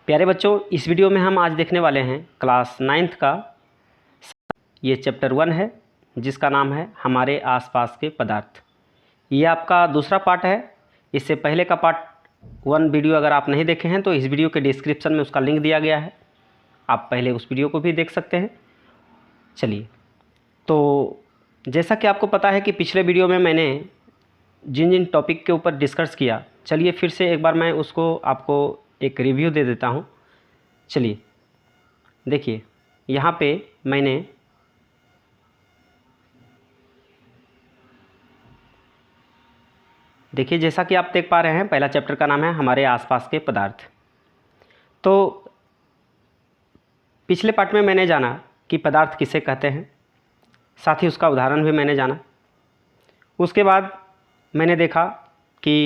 प्यारे बच्चों, इस वीडियो में हम आज देखने वाले हैं क्लास 9th का ये चैप्टर 1 है जिसका नाम है हमारे आसपास के पदार्थ। ये आपका दूसरा पार्ट है। इससे पहले का पार्ट 1 वीडियो अगर आप नहीं देखे हैं तो इस वीडियो के डिस्क्रिप्शन में उसका लिंक दिया गया है, आप पहले उस वीडियो को भी देख सकते हैं। चलिए, तो जैसा कि आपको पता है कि पिछले वीडियो में मैंने जिन जिन टॉपिक के ऊपर डिस्कस किया, चलिए फिर से एक बार मैं उसको आपको एक रिव्यू दे देता हूँ। चलिए देखिए, यहाँ पे मैंने देखिए जैसा कि आप देख पा रहे हैं, पहला चैप्टर का नाम है हमारे आसपास के पदार्थ। तो पिछले पार्ट में मैंने जाना कि पदार्थ किसे कहते हैं, साथ ही उसका उदाहरण भी मैंने जाना। उसके बाद मैंने देखा कि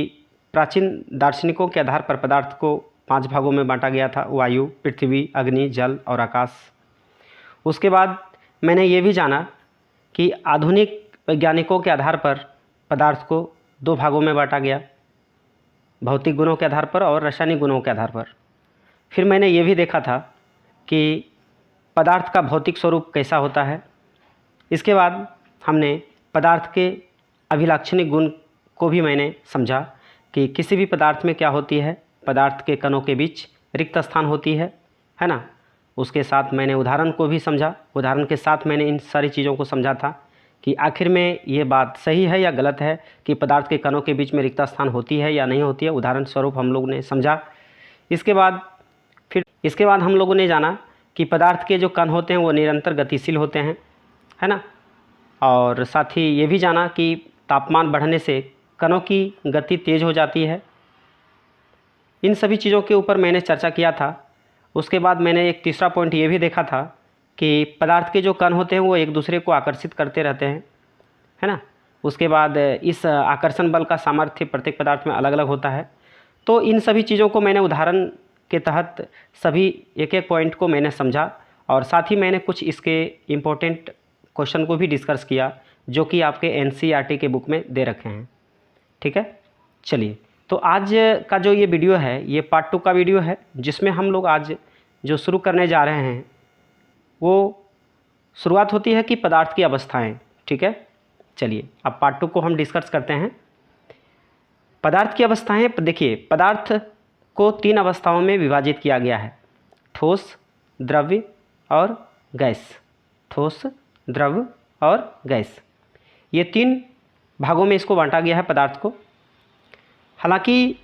प्राचीन दार्शनिकों के आधार पर पदार्थ को 5 भागों में बांटा गया था: वायु, पृथ्वी, अग्नि, जल और आकाश। उसके बाद मैंने ये भी जाना कि आधुनिक वैज्ञानिकों के आधार पर पदार्थ को 2 भागों में बांटा गया: भौतिक गुणों के आधार पर और रासायनिक गुणों के आधार पर। फिर मैंने ये भी देखा था कि पदार्थ का भौतिक स्वरूप कैसा होता है। इसके बाद हमने पदार्थ के अभिलाक्षणिक गुण को भी मैंने समझा कि किसी भी पदार्थ में क्या होती है, पदार्थ के कणों के बीच रिक्त स्थान होती है ना। उसके साथ मैंने उदाहरण को भी समझा। उदाहरण के साथ मैंने इन सारी चीज़ों को समझा था कि आखिर में ये बात सही है या गलत है कि पदार्थ के कणों के बीच में रिक्त स्थान होती है या नहीं होती है। उदाहरण स्वरूप हम लोग ने समझा। इसके बाद हम लोगों ने जाना कि पदार्थ के जो कण होते हैं वो निरंतर गतिशील होते हैं, है ना। और साथ ही ये भी जाना कि तापमान बढ़ने से कणों की गति तेज़ हो जाती है। इन सभी चीज़ों के ऊपर मैंने चर्चा किया था। उसके बाद मैंने एक तीसरा पॉइंट ये भी देखा था कि पदार्थ के जो कण होते हैं वो एक दूसरे को आकर्षित करते रहते हैं, है ना। उसके बाद इस आकर्षण बल का सामर्थ्य प्रत्येक पदार्थ में अलग अलग होता है। तो इन सभी चीज़ों को मैंने उदाहरण के तहत सभी एक एक पॉइंट को मैंने समझा, और साथ ही मैंने कुछ इसके इम्पोर्टेंट क्वेश्चन को भी डिस्कस किया जो कि आपके NCERT के बुक में दे रखे हैं। ठीक है, चलिए, तो आज का जो ये वीडियो है ये पार्ट 2 का वीडियो है, जिसमें हम लोग आज जो शुरू करने जा रहे हैं वो शुरुआत होती है कि पदार्थ की अवस्थाएं। ठीक है, चलिए अब पार्ट 2 को हम डिस्कस करते हैं। पदार्थ की अवस्थाएं, देखिए पदार्थ को 3 अवस्थाओं में विभाजित किया गया है: ठोस, द्रव्य और गैस। ठोस, द्रव्य और गैस, ये 3 भागों में इसको बांटा गया है पदार्थ को। हालांकि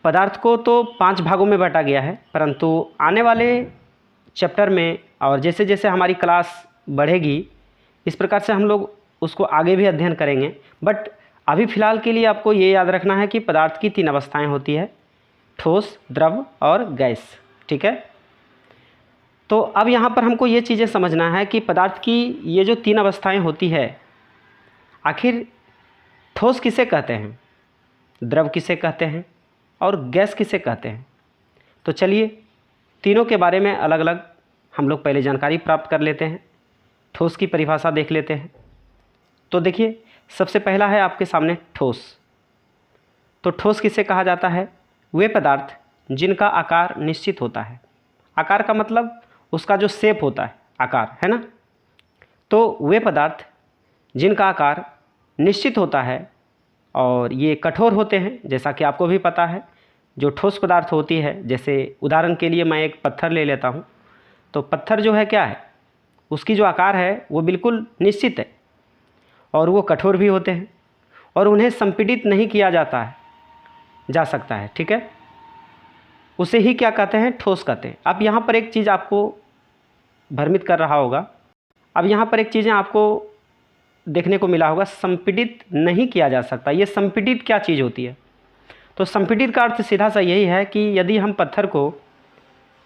पदार्थ को तो 5 भागों में बांटा गया है, परंतु आने वाले चैप्टर में और जैसे जैसे हमारी क्लास बढ़ेगी इस प्रकार से हम लोग उसको आगे भी अध्ययन करेंगे। बट अभी फ़िलहाल के लिए आपको ये याद रखना है कि पदार्थ की 3 अवस्थाएं होती है: ठोस, द्रव और गैस। ठीक है, तो अब यहाँ पर हमको ये चीज़ें समझना है कि पदार्थ की ये जो 3 अवस्थाएं होती है, आखिर ठोस किसे कहते हैं, द्रव किसे कहते हैं और गैस किसे कहते हैं। तो चलिए तीनों के बारे में अलग अलग हम लोग पहले जानकारी प्राप्त कर लेते हैं। ठोस की परिभाषा देख लेते हैं। तो देखिए, सबसे पहला है आपके सामने ठोस। तो ठोस किसे कहा जाता है? वे पदार्थ जिनका आकार निश्चित होता है। आकार का मतलब उसका जो शेप होता है, आकार, है ना। तो वे पदार्थ जिनका आकार निश्चित होता है और ये कठोर होते हैं, जैसा कि आपको भी पता है जो ठोस पदार्थ होती है, जैसे उदाहरण के लिए मैं एक पत्थर ले लेता हूँ। तो पत्थर जो है क्या है, उसकी जो आकार है वो बिल्कुल निश्चित है और वो कठोर भी होते हैं और उन्हें संपीड़ित नहीं किया जा सकता है। ठीक है, उसे ही क्या कहते हैं, ठोस कहते हैं। अब यहाँ पर एक चीज़ आपको भ्रमित कर रहा होगा। अब यहाँ पर एक चीज़ें आपको देखने को मिला होगा, संपीड़ित नहीं किया जा सकता। ये संपीड़ित क्या चीज़ होती है? तो संपीड़ित का अर्थ सीधा सा यही है कि यदि हम पत्थर को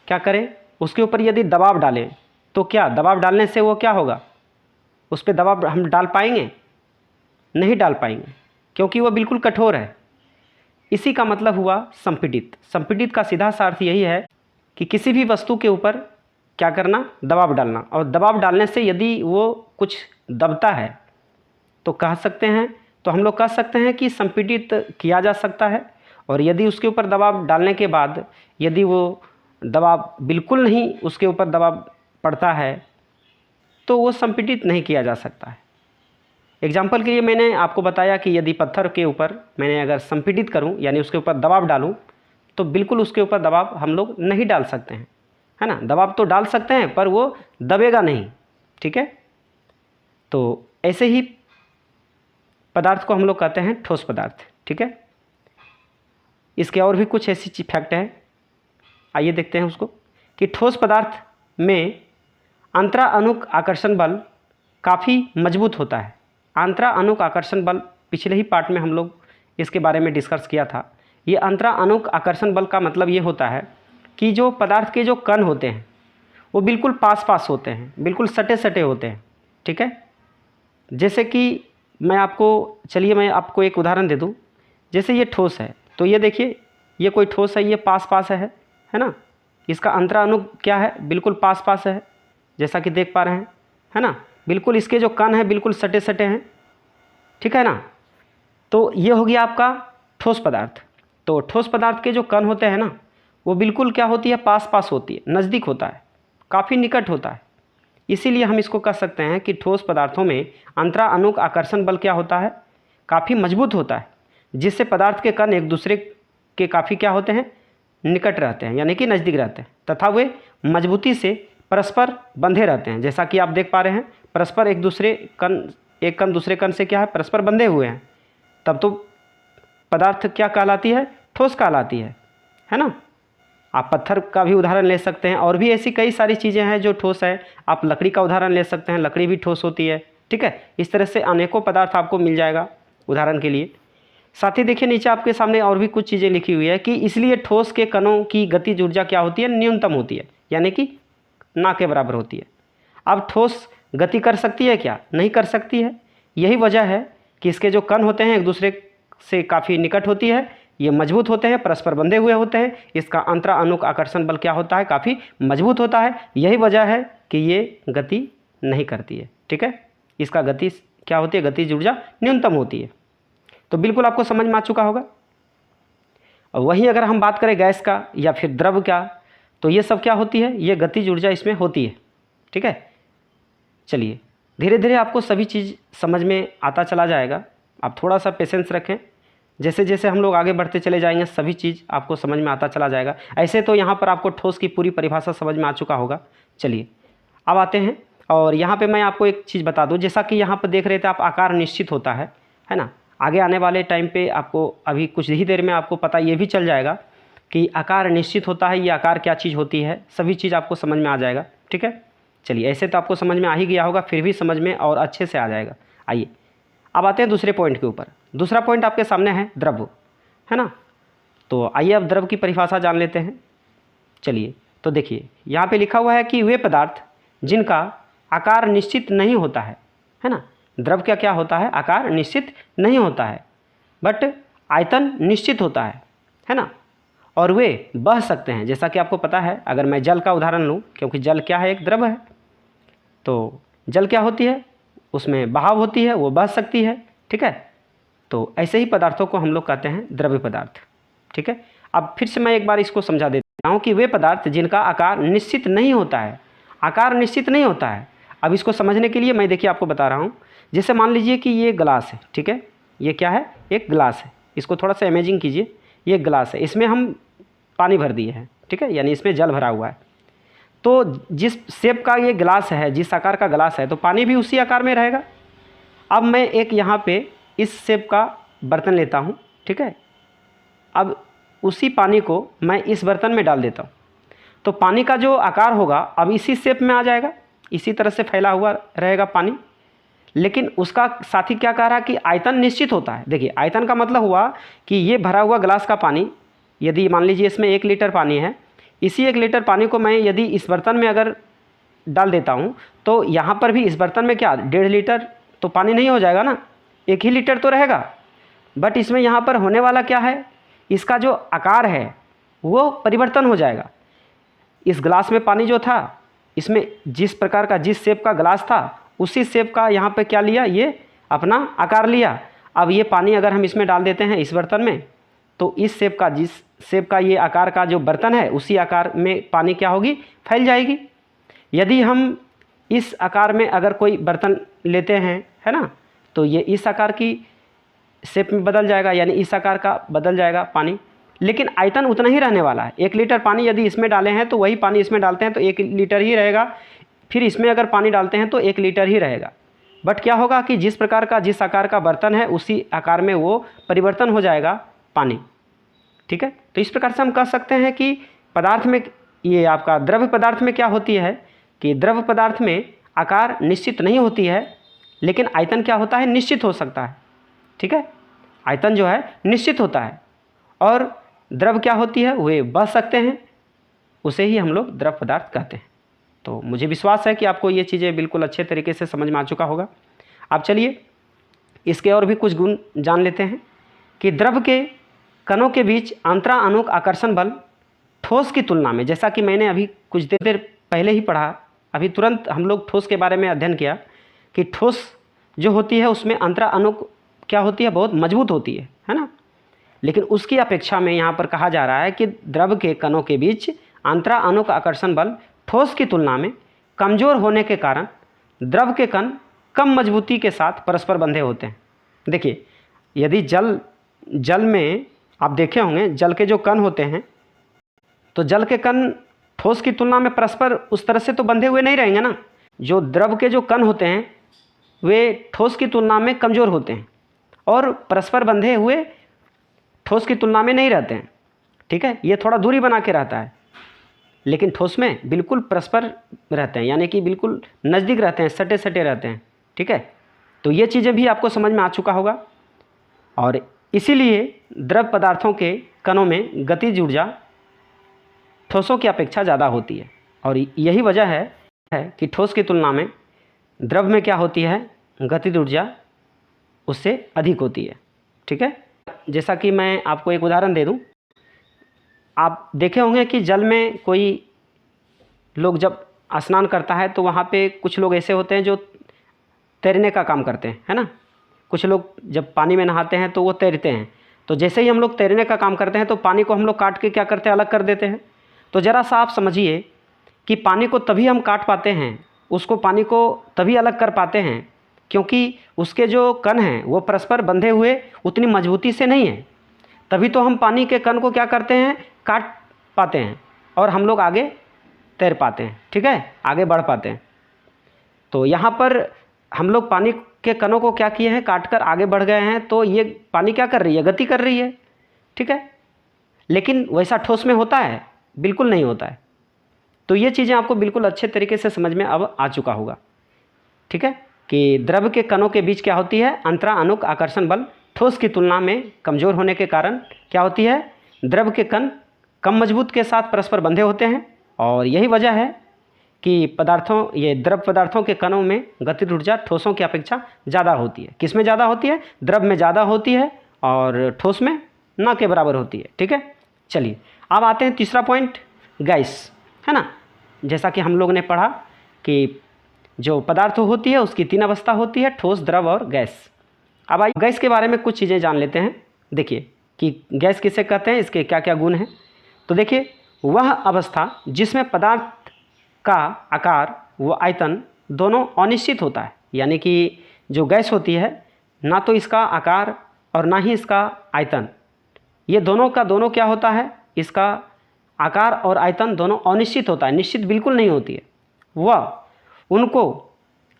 क्या करें, उसके ऊपर यदि दबाव डालें तो क्या दबाव डालने से वो क्या होगा, उस पर दबाव हम डाल पाएंगे? नहीं डाल पाएंगे, क्योंकि वो बिल्कुल कठोर है। इसी का मतलब हुआ संपीड़ित। संपीड़ित का सीधा सा अर्थ यही है कि किसी भी वस्तु के ऊपर क्या करना, दबाव डालना, और दबाव डालने से यदि वो कुछ दबता है तो कह सकते हैं, तो हम लोग कह सकते हैं कि संपीड़ित किया जा सकता है। और यदि उसके ऊपर दबाव डालने के बाद यदि वो दबाव बिल्कुल नहीं उसके ऊपर दबाव पड़ता है तो वो संपीड़ित नहीं किया जा सकता है। एग्जाम्पल के लिए मैंने आपको बताया कि यदि पत्थर के ऊपर मैंने अगर संपीड़ित करूं यानी उसके ऊपर दबाव डालूं तो बिल्कुल उसके ऊपर दबाव हम लोग नहीं डाल सकते हैं, है ना। दबाव तो डाल सकते हैं पर वो दबेगा नहीं, ठीक है। तो ऐसे ही पदार्थ को हम लोग कहते हैं ठोस पदार्थ, ठीक है। इसके और भी कुछ ऐसी फैक्ट है, आइए देखते हैं उसको, कि ठोस पदार्थ में अंतराअणुक आकर्षण बल काफ़ी मजबूत होता है। अंतराअणुक आकर्षण बल पिछले ही पार्ट में हम लोग इसके बारे में डिस्कस किया था। ये अंतराअणुक आकर्षण बल का मतलब ये होता है कि जो पदार्थ के जो कण होते हैं वो बिल्कुल पास पास होते हैं, बिल्कुल सटे सटे होते हैं, ठीक है। जैसे कि मैं आपको एक उदाहरण दे दूँ। जैसे ये ठोस है तो ये देखिए ये कोई ठोस है, ये पास पास है ना। इसका अंतराअणुक क्या है, बिल्कुल पास पास है, जैसा कि देख पा रहे हैं, है ना। बिल्कुल इसके जो कण हैं बिल्कुल सटे सटे हैं, ठीक है ना। तो ये हो गया आपका ठोस पदार्थ। तो ठोस पदार्थ के जो कण होते हैं ना वो बिल्कुल क्या होती है, पास पास होती है, नज़दीक होता है, काफ़ी निकट होता है। इसीलिए हम इसको कह सकते हैं कि ठोस पदार्थों में अंतराअणुक आकर्षण बल क्या होता है, काफ़ी मजबूत होता है, जिससे पदार्थ के कण एक दूसरे के काफ़ी क्या होते हैं, निकट रहते हैं, यानी कि नज़दीक रहते हैं, तथा वे मजबूती से परस्पर बंधे रहते हैं। जैसा कि आप देख पा रहे हैं परस्पर एक कण दूसरे कण से क्या है, परस्पर बंधे हुए हैं। तब तो पदार्थ क्या कहलाती है, ठोस कहलाती है ना। आप पत्थर का भी उदाहरण ले सकते हैं, और भी ऐसी कई सारी चीज़ें हैं जो ठोस है। आप लकड़ी का उदाहरण ले सकते हैं, लकड़ी भी ठोस होती है, ठीक है। इस तरह से अनेकों पदार्थ आपको मिल जाएगा उदाहरण के लिए। साथ ही देखिए नीचे आपके सामने और भी कुछ चीज़ें लिखी हुई है कि इसलिए ठोस के कणों की गतिज ऊर्जा क्या होती है, न्यूनतम होती है, यानी कि ना के बराबर होती है। अब ठोस गति कर सकती है क्या, नहीं कर सकती है। यही वजह है कि इसके जो कण होते हैं एक दूसरे से काफ़ी निकट होती है, ये मजबूत होते हैं, परस्पर बंधे हुए होते हैं। इसका अंतराअणुक आकर्षण बल क्या होता है, काफ़ी मजबूत होता है। यही वजह है कि ये गति नहीं करती है, ठीक है। इसका गति क्या होती है, गतिज ऊर्जा न्यूनतम होती है। तो बिल्कुल आपको समझ में आ चुका होगा। और वहीं अगर हम बात करें गैस का या फिर द्रव का, तो ये सब क्या होती है, ये गतिज ऊर्जा इसमें होती है, ठीक है। चलिए धीरे धीरे आपको सभी चीज़ समझ में आता चला जाएगा। आप थोड़ा सा पेशेंस रखें, जैसे जैसे हम लोग आगे बढ़ते चले जाएंगे सभी चीज़ आपको समझ में आता चला जाएगा। ऐसे तो यहाँ पर आपको ठोस की पूरी परिभाषा समझ में आ चुका होगा। चलिए अब आते हैं, और यहाँ पे मैं आपको एक चीज़ बता दूँ। जैसा कि यहाँ पर देख रहे थे आप, आकार निश्चित होता है ना। आगे आने वाले टाइम पे आपको, अभी कुछ ही देर में आपको पता ये भी चल जाएगा कि आकार निश्चित होता है, ये आकार क्या चीज़ होती है, सभी चीज़ आपको समझ में आ जाएगा, ठीक है। चलिए ऐसे तो आपको समझ में आ ही गया होगा, फिर भी समझ में और अच्छे से आ जाएगा। आइए अब आते हैं दूसरे पॉइंट के ऊपर। दूसरा पॉइंट आपके सामने है द्रव, है ना। तो आइए अब द्रव की परिभाषा जान लेते हैं। चलिए तो देखिए यहाँ पे लिखा हुआ है कि वे पदार्थ जिनका आकार निश्चित नहीं होता है ना। द्रव क्या क्या होता है, आकार निश्चित नहीं होता है, बट आयतन निश्चित होता है ना। और वे बह सकते हैं। जैसा कि आपको पता है, अगर मैं जल का उदाहरण लूँ, क्योंकि जल क्या है, एक द्रव है, तो जल क्या होती है, उसमें बहाव होती है, वो बह सकती है, ठीक है। तो ऐसे ही पदार्थों को हम लोग कहते हैं द्रव्य पदार्थ, ठीक है। अब फिर से मैं एक बार इसको समझा देता हूँ कि वे पदार्थ जिनका आकार निश्चित नहीं होता है, आकार निश्चित नहीं होता है। अब इसको समझने के लिए मैं देखिए आपको बता रहा हूँ। जैसे मान लीजिए कि ये ग्लास है, ठीक है, ये क्या है, एक ग्लास है। इसको थोड़ा सा इमेजिंग कीजिए, ये ग्लास है, इसमें हम पानी भर दिए हैं, ठीक है, यानी इसमें जल भरा हुआ है। तो जिस शेप का ये ग्लास है, जिस आकार का ग्लास है, तो पानी भी उसी आकार में रहेगा। अब मैं एक यहाँ पे इस शेप का बर्तन लेता हूँ, ठीक है। अब उसी पानी को मैं इस बर्तन में डाल देता हूँ, तो पानी का जो आकार होगा अब इसी शेप में आ जाएगा, इसी तरह से फैला हुआ रहेगा पानी। लेकिन उसका साथी क्या कह रहा है कि आयतन निश्चित होता है। देखिए आयतन का मतलब हुआ कि ये भरा हुआ ग्लास का पानी, यदि मान लीजिए इसमें 1 लीटर पानी है, इसी 1 लीटर पानी को मैं यदि इस बर्तन में अगर डाल देता हूँ, तो यहाँ पर भी इस बर्तन में क्या 1.5 लीटर तो पानी नहीं हो जाएगा ना, 1 ही लीटर तो रहेगा। बट इसमें यहाँ पर होने वाला क्या है, इसका जो आकार है वो परिवर्तन हो जाएगा। इस ग्लास में पानी जो था, इसमें जिस प्रकार का, जिस शेप का ग्लास था, उसी शेप का यहाँ पे क्या लिया, ये अपना आकार लिया। अब ये पानी अगर हम इसमें डाल देते हैं, इस बर्तन में, तो इस शेप का, जिस शेप का ये आकार का जो बर्तन है, उसी आकार में पानी क्या होगी, फैल जाएगी। यदि हम इस आकार में अगर कोई बर्तन लेते हैं, है ना, तो ये इस आकार की शेप में बदल जाएगा, यानी इस आकार का बदल जाएगा पानी, लेकिन आयतन उतना ही रहने वाला है। 1 लीटर पानी यदि इसमें डाले हैं तो वही पानी इसमें डालते हैं तो 1 लीटर ही रहेगा, फिर इसमें अगर पानी डालते हैं तो 1 लीटर ही रहेगा। बट क्या होगा कि जिस प्रकार का, जिस आकार का बर्तन है, उसी आकार में वो परिवर्तन हो जाएगा पानी, ठीक है। तो इस प्रकार से हम कह सकते हैं कि पदार्थ में, ये आपका द्रव्य पदार्थ में क्या होती है कि द्रव्य पदार्थ में आकार निश्चित नहीं होती है, लेकिन आयतन क्या होता है, निश्चित हो सकता है, ठीक है। आयतन जो है निश्चित होता है, और द्रव क्या होती है, वे बह सकते हैं, उसे ही हम लोग द्रव पदार्थ कहते हैं। तो मुझे विश्वास है कि आपको ये चीज़ें बिल्कुल अच्छे तरीके से समझ में आ चुका होगा। अब चलिए इसके और भी कुछ गुण जान लेते हैं कि द्रव के कणों के बीच अंतराअणुक आकर्षण बल ठोस की तुलना में, जैसा कि मैंने अभी कुछ देर पहले ही पढ़ा, अभी तुरंत हम लोग ठोस के बारे में अध्ययन किया कि ठोस जो होती है उसमें अंतराअणुक क्या होती है, बहुत मजबूत होती है ना। लेकिन उसकी अपेक्षा में यहाँ पर कहा जा रहा है कि द्रव के कणों के बीच अंतराअणुक आकर्षण बल ठोस की तुलना में कमज़ोर होने के कारण द्रव के कण कम मजबूती के साथ परस्पर बंधे होते हैं। देखिए, यदि जल में आप देखे होंगे, जल के जो कण होते हैं, तो जल के कण ठोस की तुलना में परस्पर उस तरह से तो बंधे हुए नहीं रहेंगे ना। जो द्रव के जो कण होते हैं वे ठोस की तुलना में कमज़ोर होते हैं और परस्पर बंधे हुए ठोस की तुलना में नहीं रहते हैं, ठीक है। ये थोड़ा दूरी बना के रहता है, लेकिन ठोस में बिल्कुल परस्पर रहते हैं, यानी कि बिल्कुल नज़दीक रहते हैं, सटे सटे रहते हैं, ठीक है। तो ये चीज़ें भी आपको समझ में आ चुका होगा, और इसीलिए द्रव पदार्थों के कणों में गतिज ऊर्जा ठोसों की अपेक्षा ज़्यादा होती है, और यही वजह है कि ठोस की तुलना में द्रव में क्या होती है, गतिज ऊर्जा उससे अधिक होती है, ठीक है। जैसा कि मैं आपको एक उदाहरण दे दूं, आप देखे होंगे कि जल में कोई लोग जब स्नान करता है तो वहाँ पे कुछ लोग ऐसे होते हैं जो तैरने का काम करते हैं, है ना। कुछ लोग जब पानी में नहाते हैं तो वो तैरते हैं, तो जैसे ही हम लोग तैरने का काम करते हैं तो पानी को हम लोग काट के क्या करते हैं, अलग कर देते हैं। तो ज़रा सा आप समझिए कि पानी को तभी हम काट पाते हैं, उसको पानी को तभी अलग कर पाते हैं क्योंकि उसके जो कण हैं वो परस्पर बंधे हुए उतनी मजबूती से नहीं है। तभी तो हम पानी के कण को क्या करते हैं, काट पाते हैं और हम लोग आगे तैर पाते हैं, ठीक है, आगे बढ़ पाते हैं। तो यहाँ पर हम लोग पानी के कणों को क्या किए हैं, काट कर आगे बढ़ गए हैं, तो ये पानी क्या कर रही है, गति कर रही है, ठीक है। लेकिन वैसा ठोस में होता है, बिल्कुल नहीं होता है। तो ये चीज़ें आपको बिल्कुल अच्छे तरीके से समझ में अब आ चुका होगा, ठीक है, कि द्रव के कणों के बीच क्या होती है, अंतराअणुक आकर्षण बल ठोस की तुलना में कमज़ोर होने के कारण क्या होती है, द्रव के कण कम मजबूत के साथ परस्पर बंधे होते हैं, और यही वजह है कि ये द्रव पदार्थों के कणों में गतिज ऊर्जा ठोसों की अपेक्षा ज़्यादा होती है। किस में ज़्यादा होती है, द्रव में ज़्यादा होती है और ठोस में ना के बराबर होती है, ठीक है। चलिए अब आते हैं तीसरा पॉइंट, गैस, है ना। जैसा कि हम लोग ने पढ़ा कि जो पदार्थ होती है उसकी 3 अवस्था होती है, ठोस, द्रव और गैस। अब आइए गैस के बारे में कुछ चीज़ें जान लेते हैं। देखिए कि गैस किसे कहते हैं, इसके क्या क्या गुण हैं। तो देखिए, वह अवस्था जिसमें पदार्थ का आकार व आयतन दोनों अनिश्चित होता है, यानी कि जो गैस होती है ना तो इसका आकार और ना ही इसका आयतन, ये दोनों का दोनों क्या होता है, इसका आकार और आयतन दोनों अनिश्चित होता है, निश्चित बिल्कुल नहीं होती है। वह उनको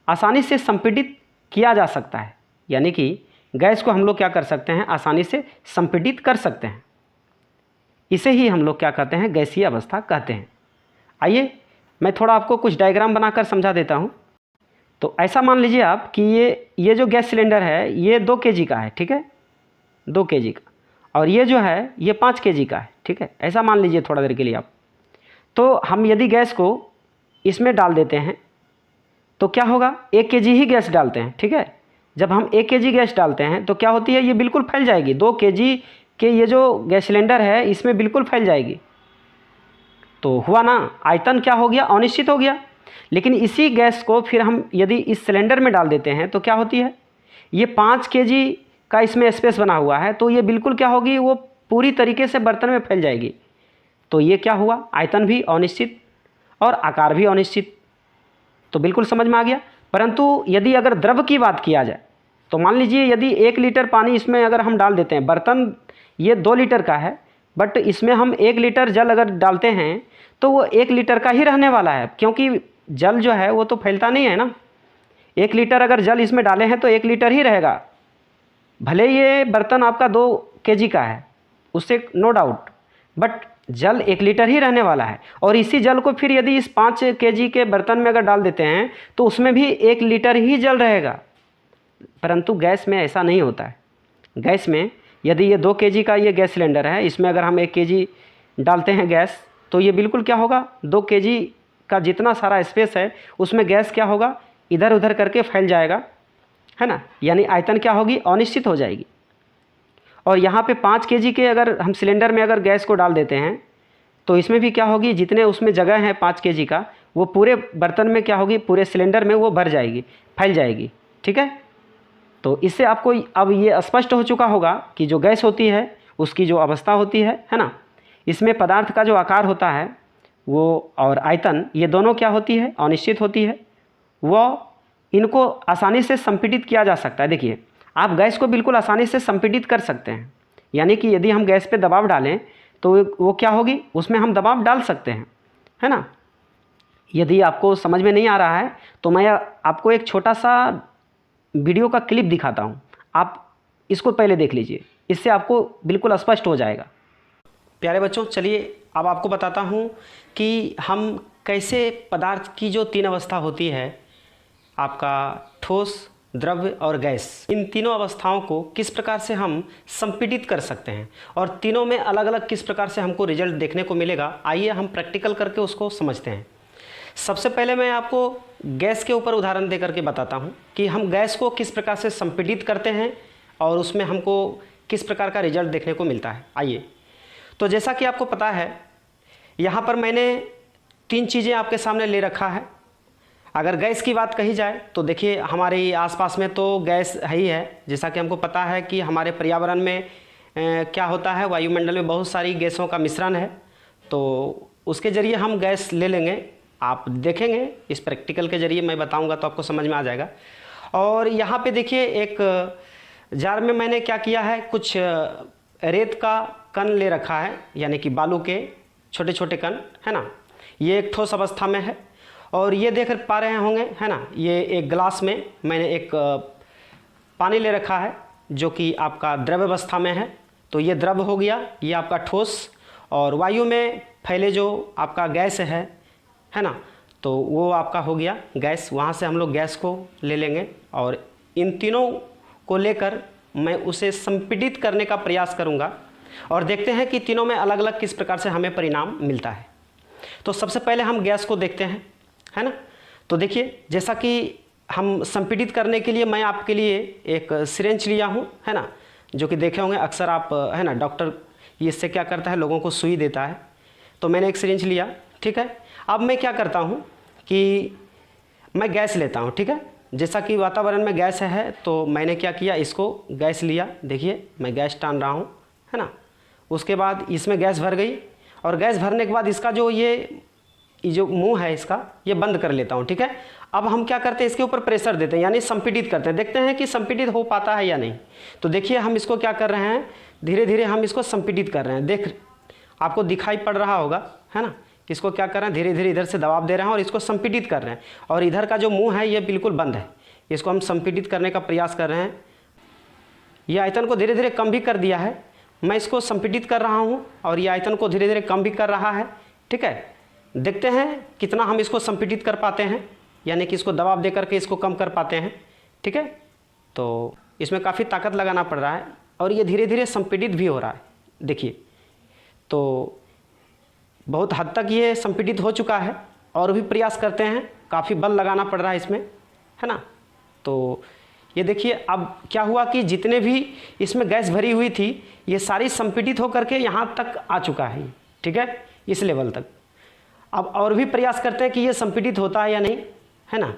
आसानी से संपीड़ित किया जा सकता है, यानी कि गैस को हम लोग क्या कर सकते हैं, आसानी से संपीड़ित कर सकते हैं। इसे ही हम लोग क्या कहते हैं, गैसीय अवस्था कहते हैं। आइए मैं थोड़ा आपको कुछ डायग्राम बनाकर समझा देता हूँ। तो ऐसा मान लीजिए आप कि ये जो गैस सिलेंडर है ये 2 kg का है, ठीक है, 2 kg का, और ये जो है ये 5 kg का है, ठीक है। ऐसा मान लीजिए थोड़ा देर के लिए आप। तो हम यदि गैस को इसमें डाल देते हैं तो क्या होगा, 1 kg ही गैस डालते हैं, ठीक है। जब हम 1 kg गैस डालते हैं तो क्या होती है, ये बिल्कुल फैल जाएगी। 2 kg के ये जो गैस सिलेंडर है इसमें बिल्कुल फैल जाएगी। तो हुआ ना, आयतन क्या हो गया, अनिश्चित हो गया। लेकिन इसी गैस को फिर हम यदि इस सिलेंडर में डाल देते हैं तो क्या होती है, ये 5 kg का इसमें स्पेस बना हुआ है, तो ये बिल्कुल क्या होगी, वो पूरी तरीके से बर्तन में फैल जाएगी। तो ये क्या हुआ, आयतन भी अनिश्चित और आकार भी अनिश्चित। तो बिल्कुल समझ में आ गया। परंतु यदि अगर द्रव की बात किया जाए तो मान लीजिए यदि 1 लीटर पानी इसमें अगर हम डाल देते हैं, बर्तन ये 2 लीटर का है, बट इसमें हम 1 लीटर जल अगर डालते हैं तो वो 1 लीटर का ही रहने वाला है, क्योंकि जल जो है वो तो फैलता नहीं है ना। 1 लीटर अगर जल इसमें डाले हैं तो 1 लीटर ही रहेगा। भले ये बर्तन आपका 2 केजी का है, उससे नो डाउट, बट जल 1 लीटर ही रहने वाला है। और इसी जल को फिर यदि इस 5 केजी के बर्तन में अगर डाल देते हैं तो उसमें भी 1 लीटर ही जल रहेगा। परंतु गैस में ऐसा नहीं होता है। गैस में यदि ये 2 केजी का ये गैस सिलेंडर है, इसमें अगर हम 1 केजी डालते हैं गैस, तो ये बिल्कुल क्या होगा, 2 केजी का जितना सारा स्पेस है उसमें गैस क्या होगा, इधर उधर करके फैल जाएगा, है ना। यानी आयतन क्या होगी, अनिश्चित हो जाएगी। और यहाँ पे 5 केजी के अगर हम सिलेंडर में अगर गैस को डाल देते हैं तो इसमें भी क्या होगी, जितने उसमें जगह है 5 केजी का, वो पूरे बर्तन में क्या होगी, पूरे सिलेंडर में वो भर जाएगी, फैल जाएगी। ठीक है। तो इससे आपको अब ये स्पष्ट हो चुका होगा कि जो गैस होती है उसकी जो अवस्था होती है ना, इसमें पदार्थ का जो आकार होता है वो और आयतन, ये दोनों क्या होती है, अनिश्चित होती है। वो इनको आसानी से संपीड़ित किया जा सकता है। देखिए, आप गैस को बिल्कुल आसानी से संपीड़ित कर सकते हैं। यानी कि यदि हम गैस पे दबाव डालें तो वो क्या होगी, उसमें हम दबाव डाल सकते हैं, है ना। यदि आपको समझ में नहीं आ रहा है तो मैं आपको एक छोटा सा वीडियो का क्लिप दिखाता हूँ, आप इसको पहले देख लीजिए, इससे आपको बिल्कुल स्पष्ट हो जाएगा। प्यारे बच्चों, चलिए अब आपको बताता हूँ कि हम कैसे पदार्थ की जो 3 अवस्था होती है, आपका ठोस, द्रव्य और गैस, इन तीनों अवस्थाओं को किस प्रकार से हम संपीड़ित कर सकते हैं और तीनों में अलग अलग किस प्रकार से हमको रिजल्ट देखने को मिलेगा। आइए हम प्रैक्टिकल करके उसको समझते हैं। सबसे पहले मैं आपको गैस के ऊपर उदाहरण दे करके बताता हूं कि हम गैस को किस प्रकार से संपीड़ित करते हैं और उसमें हमको किस प्रकार का रिजल्ट देखने को मिलता है। आइए, तो जैसा कि आपको पता है, यहाँ पर मैंने 3 चीज़ें आपके सामने ले रखा है। अगर गैस की बात कही जाए तो देखिए, हमारे आसपास में तो गैस है ही है। जैसा कि हमको पता है कि हमारे पर्यावरण में क्या होता है, वायुमंडल में बहुत सारी गैसों का मिश्रण है, तो उसके ज़रिए हम गैस ले लेंगे। आप देखेंगे, इस प्रैक्टिकल के ज़रिए मैं बताऊंगा तो आपको समझ में आ जाएगा। और यहाँ पे देखिए, एक जार में मैंने क्या किया है, कुछ रेत का कण ले रखा है, यानी कि बालू के छोटे छोटे कण, है ना। ये एक ठोस अवस्था में है। और ये देख पा रहे होंगे, है ना, ये एक गिलास में मैंने एक पानी ले रखा है जो कि आपका द्रव अवस्था में है। तो ये द्रव हो गया, ये आपका ठोस। और वायु में फैले जो आपका गैस है ना, तो वो आपका हो गया गैस। वहाँ से हम लोग गैस को ले लेंगे और इन तीनों को लेकर मैं उसे संपीड़ित करने का प्रयास करूँगा और देखते हैं कि तीनों में अलग अलग किस प्रकार से हमें परिणाम मिलता है। तो सबसे पहले हम गैस को देखते हैं, है ना। तो देखिए, जैसा कि हम संपीड़ित करने के लिए मैं आपके लिए एक सिरिंज लिया हूँ, है ना, जो कि देखे होंगे अक्सर आप, है ना। डॉक्टर इससे क्या करता है, लोगों को सुई देता है। तो मैंने एक सिरिंज लिया, ठीक है। अब मैं क्या करता हूँ कि मैं गैस लेता हूँ, ठीक है। जैसा कि वातावरण में गैस है तो मैंने क्या किया, इसको गैस लिया। देखिए, मैं गैस टान रहा हूँ, है ना। उसके बाद इसमें गैस भर गई और गैस भरने के बाद इसका जो ये जो मुंह है इसका, ये बंद कर लेता हूँ, ठीक है। अब हम क्या करते हैं, इसके ऊपर प्रेशर देते हैं, यानी संपीड़ित करते हैं। देखते हैं कि संपीड़ित हो पाता है या नहीं। तो देखिए, हम इसको क्या कर रहे हैं, धीरे धीरे हम इसको संपीड़ित कर रहे हैं। देख, आपको दिखाई पड़ रहा होगा, है ना। इसको क्या कर रहे हैं, धीरे धीरे इधर से दबाव दे रहे हैं और इसको संपीड़ित कर रहे हैं। और इधर का जो मुंह है ये बिल्कुल बंद है, इसको हम संपीड़ित करने का प्रयास कर रहे हैं। ये आयतन को धीरे धीरे कम भी कर दिया है। मैं इसको संपीड़ित कर रहा हूँ और ये आयतन को धीरे धीरे कम भी कर रहा है, ठीक है। देखते हैं कितना हम इसको संपीड़ित कर पाते हैं, यानी कि इसको दबाव दे करके इसको कम कर पाते हैं, ठीक है। तो इसमें काफ़ी ताकत लगाना पड़ रहा है और ये धीरे धीरे संपीड़ित भी हो रहा है। देखिए, तो बहुत हद तक ये संपीड़ित हो चुका है और भी प्रयास करते हैं, काफ़ी बल लगाना पड़ रहा है इसमें, है ना। तो ये देखिए, अब क्या हुआ कि जितने भी इसमें गैस भरी हुई थी ये सारी संपीड़ित होकर के यहाँ तक आ चुका है, ठीक है, इस लेवल तक। अब और भी प्रयास करते हैं कि ये संपीड़ित होता है या नहीं, है ना।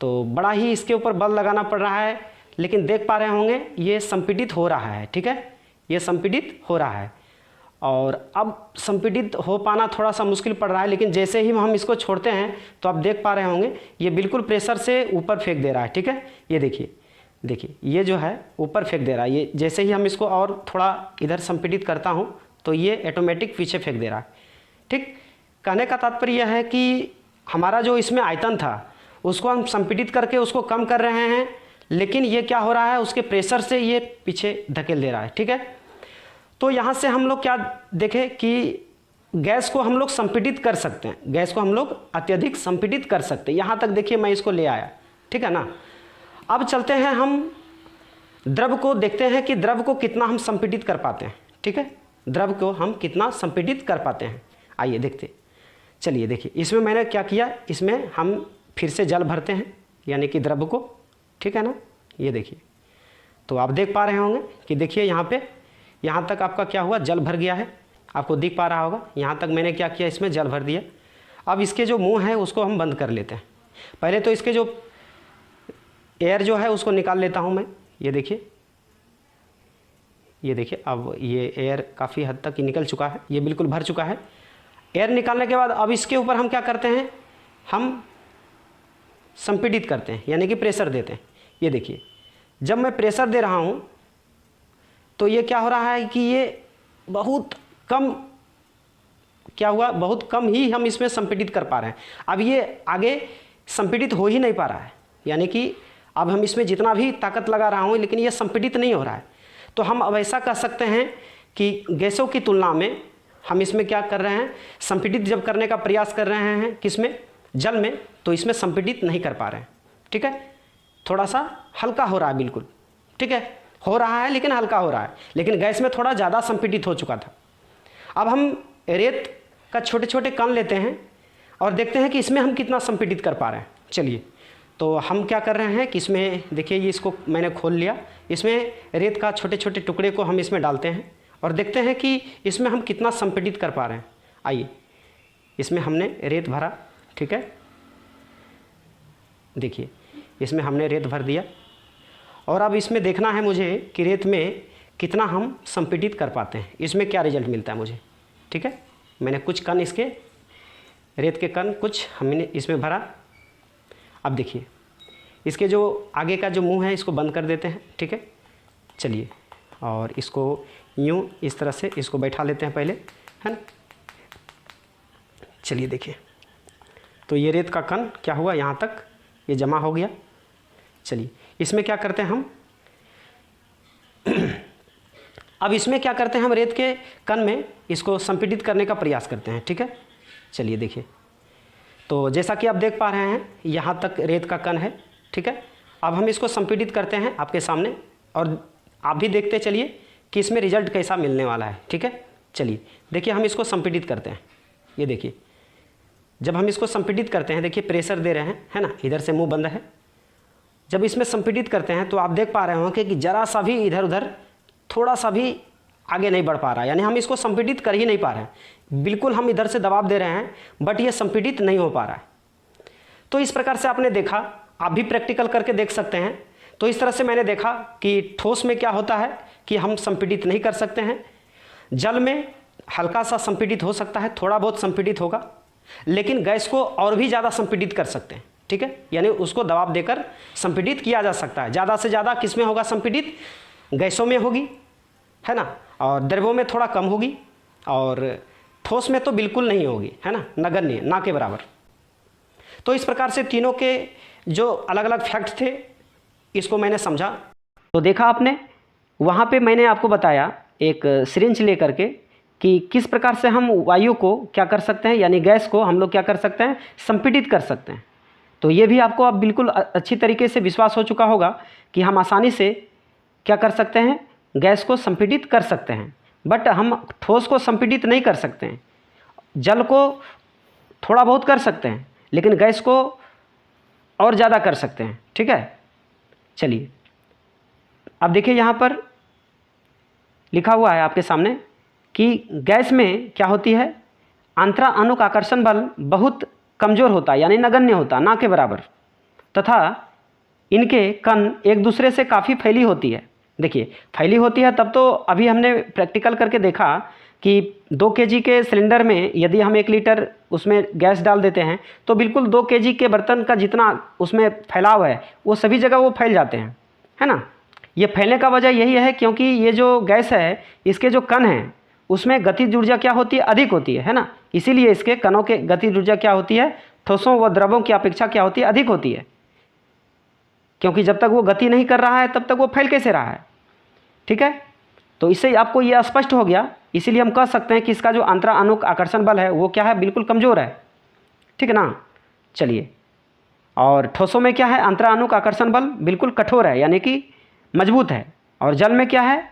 तो बड़ा ही इसके ऊपर बल लगाना पड़ रहा है, लेकिन देख पा रहे होंगे ये संपीड़ित हो रहा है, ठीक है। ये संपीड़ित हो रहा है। और अब संपीड़ित हो पाना थोड़ा सा मुश्किल पड़ रहा है, लेकिन जैसे ही हम इसको छोड़ते हैं तो आप देख पा रहे होंगे ये बिल्कुल प्रेशर से ऊपर फेंक दे रहा है। ठीक है, ये देखिए ये जो है ऊपर फेंक दे रहा है। ये जैसे ही हम इसको और थोड़ा इधर संपीड़ित करता हूँ तो ये ऑटोमेटिक पीछे फेंक दे रहा है। ठीक, कहने का तात्पर्य यह है कि हमारा जो इसमें आयतन था उसको हम संपीड़ित करके उसको कम कर रहे हैं, लेकिन ये क्या हो रहा है, उसके प्रेशर से ये पीछे धकेल दे रहा है। ठीक है, तो यहाँ से हम लोग क्या देखें कि गैस को हम लोग संपीड़ित कर सकते हैं, गैस को हम लोग अत्यधिक संपीड़ित कर सकते हैं। यहाँ तक देखिए मैं इसको ले आया। ठीक है ना, अब चलते हैं हम द्रव को देखते हैं कि द्रव को कितना हम संपीड़ित कर पाते हैं। ठीक है, द्रव को हम कितना संपीड़ित कर पाते हैं, आइए देखते। चलिए देखिए, इसमें मैंने क्या किया, इसमें हम फिर से जल भरते हैं यानी कि द्रव को। ठीक है ना, ये देखिए, तो आप देख पा रहे होंगे कि देखिए यहाँ पे यहाँ तक आपका क्या हुआ, जल भर गया है, आपको दिख पा रहा होगा। यहाँ तक मैंने क्या किया, इसमें जल भर दिया। अब इसके जो मुंह है उसको हम बंद कर लेते हैं। पहले तो इसके जो एयर जो है उसको निकाल लेता हूँ मैं। ये देखिए अब ये एयर काफ़ी हद तक ही निकल चुका है, ये बिल्कुल भर चुका है। एयर निकालने के बाद अब इसके ऊपर हम क्या करते हैं, हम संपीड़ित करते हैं यानी कि प्रेशर देते हैं। ये देखिए, जब मैं प्रेशर दे रहा हूँ तो ये क्या हो रहा है कि ये बहुत कम क्या हुआ, बहुत कम ही हम इसमें संपीड़ित कर पा रहे हैं। अब ये आगे संपीड़ित हो ही नहीं पा रहा है, यानी कि अब हम इसमें जितना भी ताकत लगा रहा हूँ लेकिन ये संपीड़ित नहीं हो रहा है। तो हम अब ऐसा कह सकते हैं कि गैसों की तुलना में हम इसमें क्या कर रहे हैं, संपीड़ित जब करने का प्रयास कर रहे हैं किसमें, जल में, तो इसमें संपीड़ित नहीं कर पा रहे हैं। ठीक है, थोड़ा सा हल्का हो रहा है बिल्कुल। ठीक है, हो रहा है लेकिन हल्का हो रहा है, लेकिन गैस में थोड़ा ज़्यादा संपीड़ित हो चुका था। अब हम रेत का छोटे छोटे कण लेते हैं और देखते हैं कि इसमें हम कितना संपीड़ित कर पा रहे हैं। चलिए, तो हम क्या कर रहे हैं कि इसमें देखिए, ये इसको मैंने खोल लिया, इसमें रेत का छोटे छोटे टुकड़े को हम इसमें डालते हैं और देखते हैं कि इसमें हम कितना संपीड़ित कर पा रहे हैं। आइए, इसमें हमने रेत भरा। ठीक है, देखिए इसमें हमने रेत भर दिया और अब इसमें देखना है मुझे कि रेत में कितना हम संपीड़ित कर पाते हैं, इसमें क्या रिजल्ट मिलता है मुझे। ठीक है, मैंने कुछ कण इसके रेत के कण कुछ हमने इसमें भरा। अब देखिए, इसके जो आगे का जो मुंह है इसको बंद कर देते हैं। ठीक है, चलिए, और इसको यूँ इस तरह से इसको बैठा लेते हैं पहले, है ना। चलिए देखिए, तो ये रेत का कण क्या हुआ, यहाँ तक ये जमा हो गया। चलिए, इसमें क्या करते हैं हम अब इसमें क्या करते हैं, हम रेत के कण में इसको संपीड़ित करने का प्रयास करते हैं। ठीक है, चलिए देखिए, तो जैसा कि आप देख पा रहे हैं यहाँ तक रेत का कण है। ठीक है, अब हम इसको संपीड़ित करते हैं आपके सामने और आप भी देखते चलिए कि इसमें रिजल्ट कैसा मिलने वाला है। ठीक है, चलिए देखिए, हम इसको संपीड़ित करते हैं। ये देखिए, जब हम इसको संपीड़ित करते हैं, देखिए प्रेशर दे रहे हैं, है ना, इधर से मुंह बंद है। जब इसमें संपीड़ित करते हैं तो आप देख पा रहे होंगे कि ज़रा सा भी इधर उधर थोड़ा सा भी आगे नहीं बढ़ पा रहा है, यानी हम इसको संपीड़ित कर ही नहीं पा रहे हैं। बिल्कुल हम इधर से दबाव दे रहे हैं बट ये संपीड़ित नहीं हो पा रहा है। तो इस प्रकार से आपने देखा, आप भी प्रैक्टिकल करके देख सकते हैं। तो इस तरह से मैंने देखा कि ठोस में क्या होता है कि हम संपीड़ित नहीं कर सकते हैं, जल में हल्का सा संपीड़ित हो सकता है, थोड़ा बहुत संपीड़ित होगा, लेकिन गैस को और भी ज़्यादा संपीड़ित कर सकते हैं। ठीक है, यानी उसको दबाव देकर संपीड़ित किया जा सकता है। ज़्यादा से ज़्यादा किस में होगा संपीड़ित, गैसों में होगी, है ना, और द्रवों में थोड़ा कम होगी और ठोस में तो बिल्कुल नहीं होगी, है ना, नगण्य, ना के बराबर। तो इस प्रकार से तीनों के जो अलग अलग फैक्ट थे इसको मैंने समझा। तो देखा आपने, वहाँ पे मैंने आपको बताया एक सिरिंज लेकर के कि किस प्रकार से हम वायु को क्या कर सकते हैं, यानी गैस को हम लोग क्या कर सकते हैं, संपीड़ित कर सकते हैं। तो ये भी आपको अब बिल्कुल अच्छी तरीके से विश्वास हो चुका होगा कि हम आसानी से क्या कर सकते हैं, गैस को संपीड़ित कर सकते हैं। बट हम ठोस को संपीड़ित नहीं कर सकते हैं, जल को थोड़ा बहुत कर सकते हैं, लेकिन गैस को और ज़्यादा कर सकते हैं। ठीक है, चलिए अब देखिए, यहाँ पर लिखा हुआ है आपके सामने कि गैस में क्या होती है, अंतरा अणुक आकर्षण बल बहुत कमज़ोर होता है, यानी नगण्य होता, ना के बराबर, तथा इनके कण एक दूसरे से काफ़ी फैली होती है। देखिए फैली होती है तब तो अभी हमने प्रैक्टिकल करके देखा कि 2 केजी के सिलेंडर में यदि हम 1 लीटर उसमें गैस डाल देते हैं तो बिल्कुल 2 केजी के बर्तन का जितना उसमें फैलाव है वो सभी जगह वो फैल जाते हैं, है ना। ये फैलने का वजह यही है क्योंकि ये जो गैस है इसके जो कण हैं उसमें गतिज ऊर्जा क्या होती है, अधिक होती है ना। इसीलिए इसके कणों के गतिज ऊर्जा क्या होती है, ठोसों व द्रवों की अपेक्षा क्या होती है, अधिक होती है। क्योंकि जब तक वो गति नहीं कर रहा है तब तक वो फैल कैसे रहा है, ठीक है। तो इससे आपको ये स्पष्ट हो गया। इसीलिए हम कह सकते हैं कि इसका जो अंतरानुक आकर्षण बल है वो क्या है, बिल्कुल कमज़ोर है, ठीक है ना। चलिए, और ठोसों में क्या है, अंतरानुक आकर्षण बल बिल्कुल कठोर है यानी कि मजबूत है। और जल में क्या है,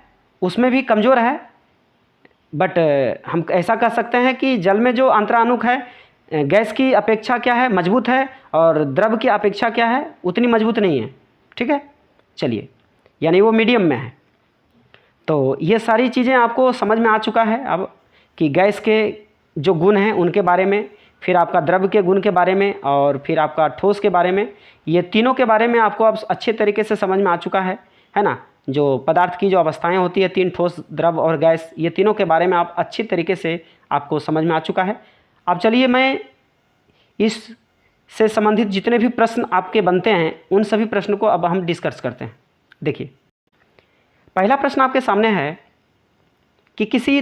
उसमें भी कमज़ोर है। बट हम ऐसा कह सकते हैं कि जल में जो अंतरानुक है गैस की अपेक्षा क्या है, मजबूत है, और द्रव की अपेक्षा क्या है, उतनी मजबूत नहीं है, ठीक है। चलिए, यानी वो मीडियम में है। तो ये सारी चीज़ें आपको समझ में आ चुका है अब कि गैस के जो गुण हैं उनके बारे में, फिर आपका द्रव के गुण के बारे में, और फिर आपका ठोस के बारे में। ये तीनों के बारे में आपको अब अच्छे तरीके से समझ में आ चुका है ना। जो पदार्थ की जो अवस्थाएं होती है, 3 ठोस, द्रव और गैस, ये तीनों के बारे में आप अच्छी तरीके से आपको समझ में आ चुका है। अब चलिए मैं इस से संबंधित जितने भी प्रश्न आपके बनते हैं उन सभी प्रश्नों को अब हम डिस्कस करते हैं। देखिए, पहला प्रश्न आपके सामने है कि किसी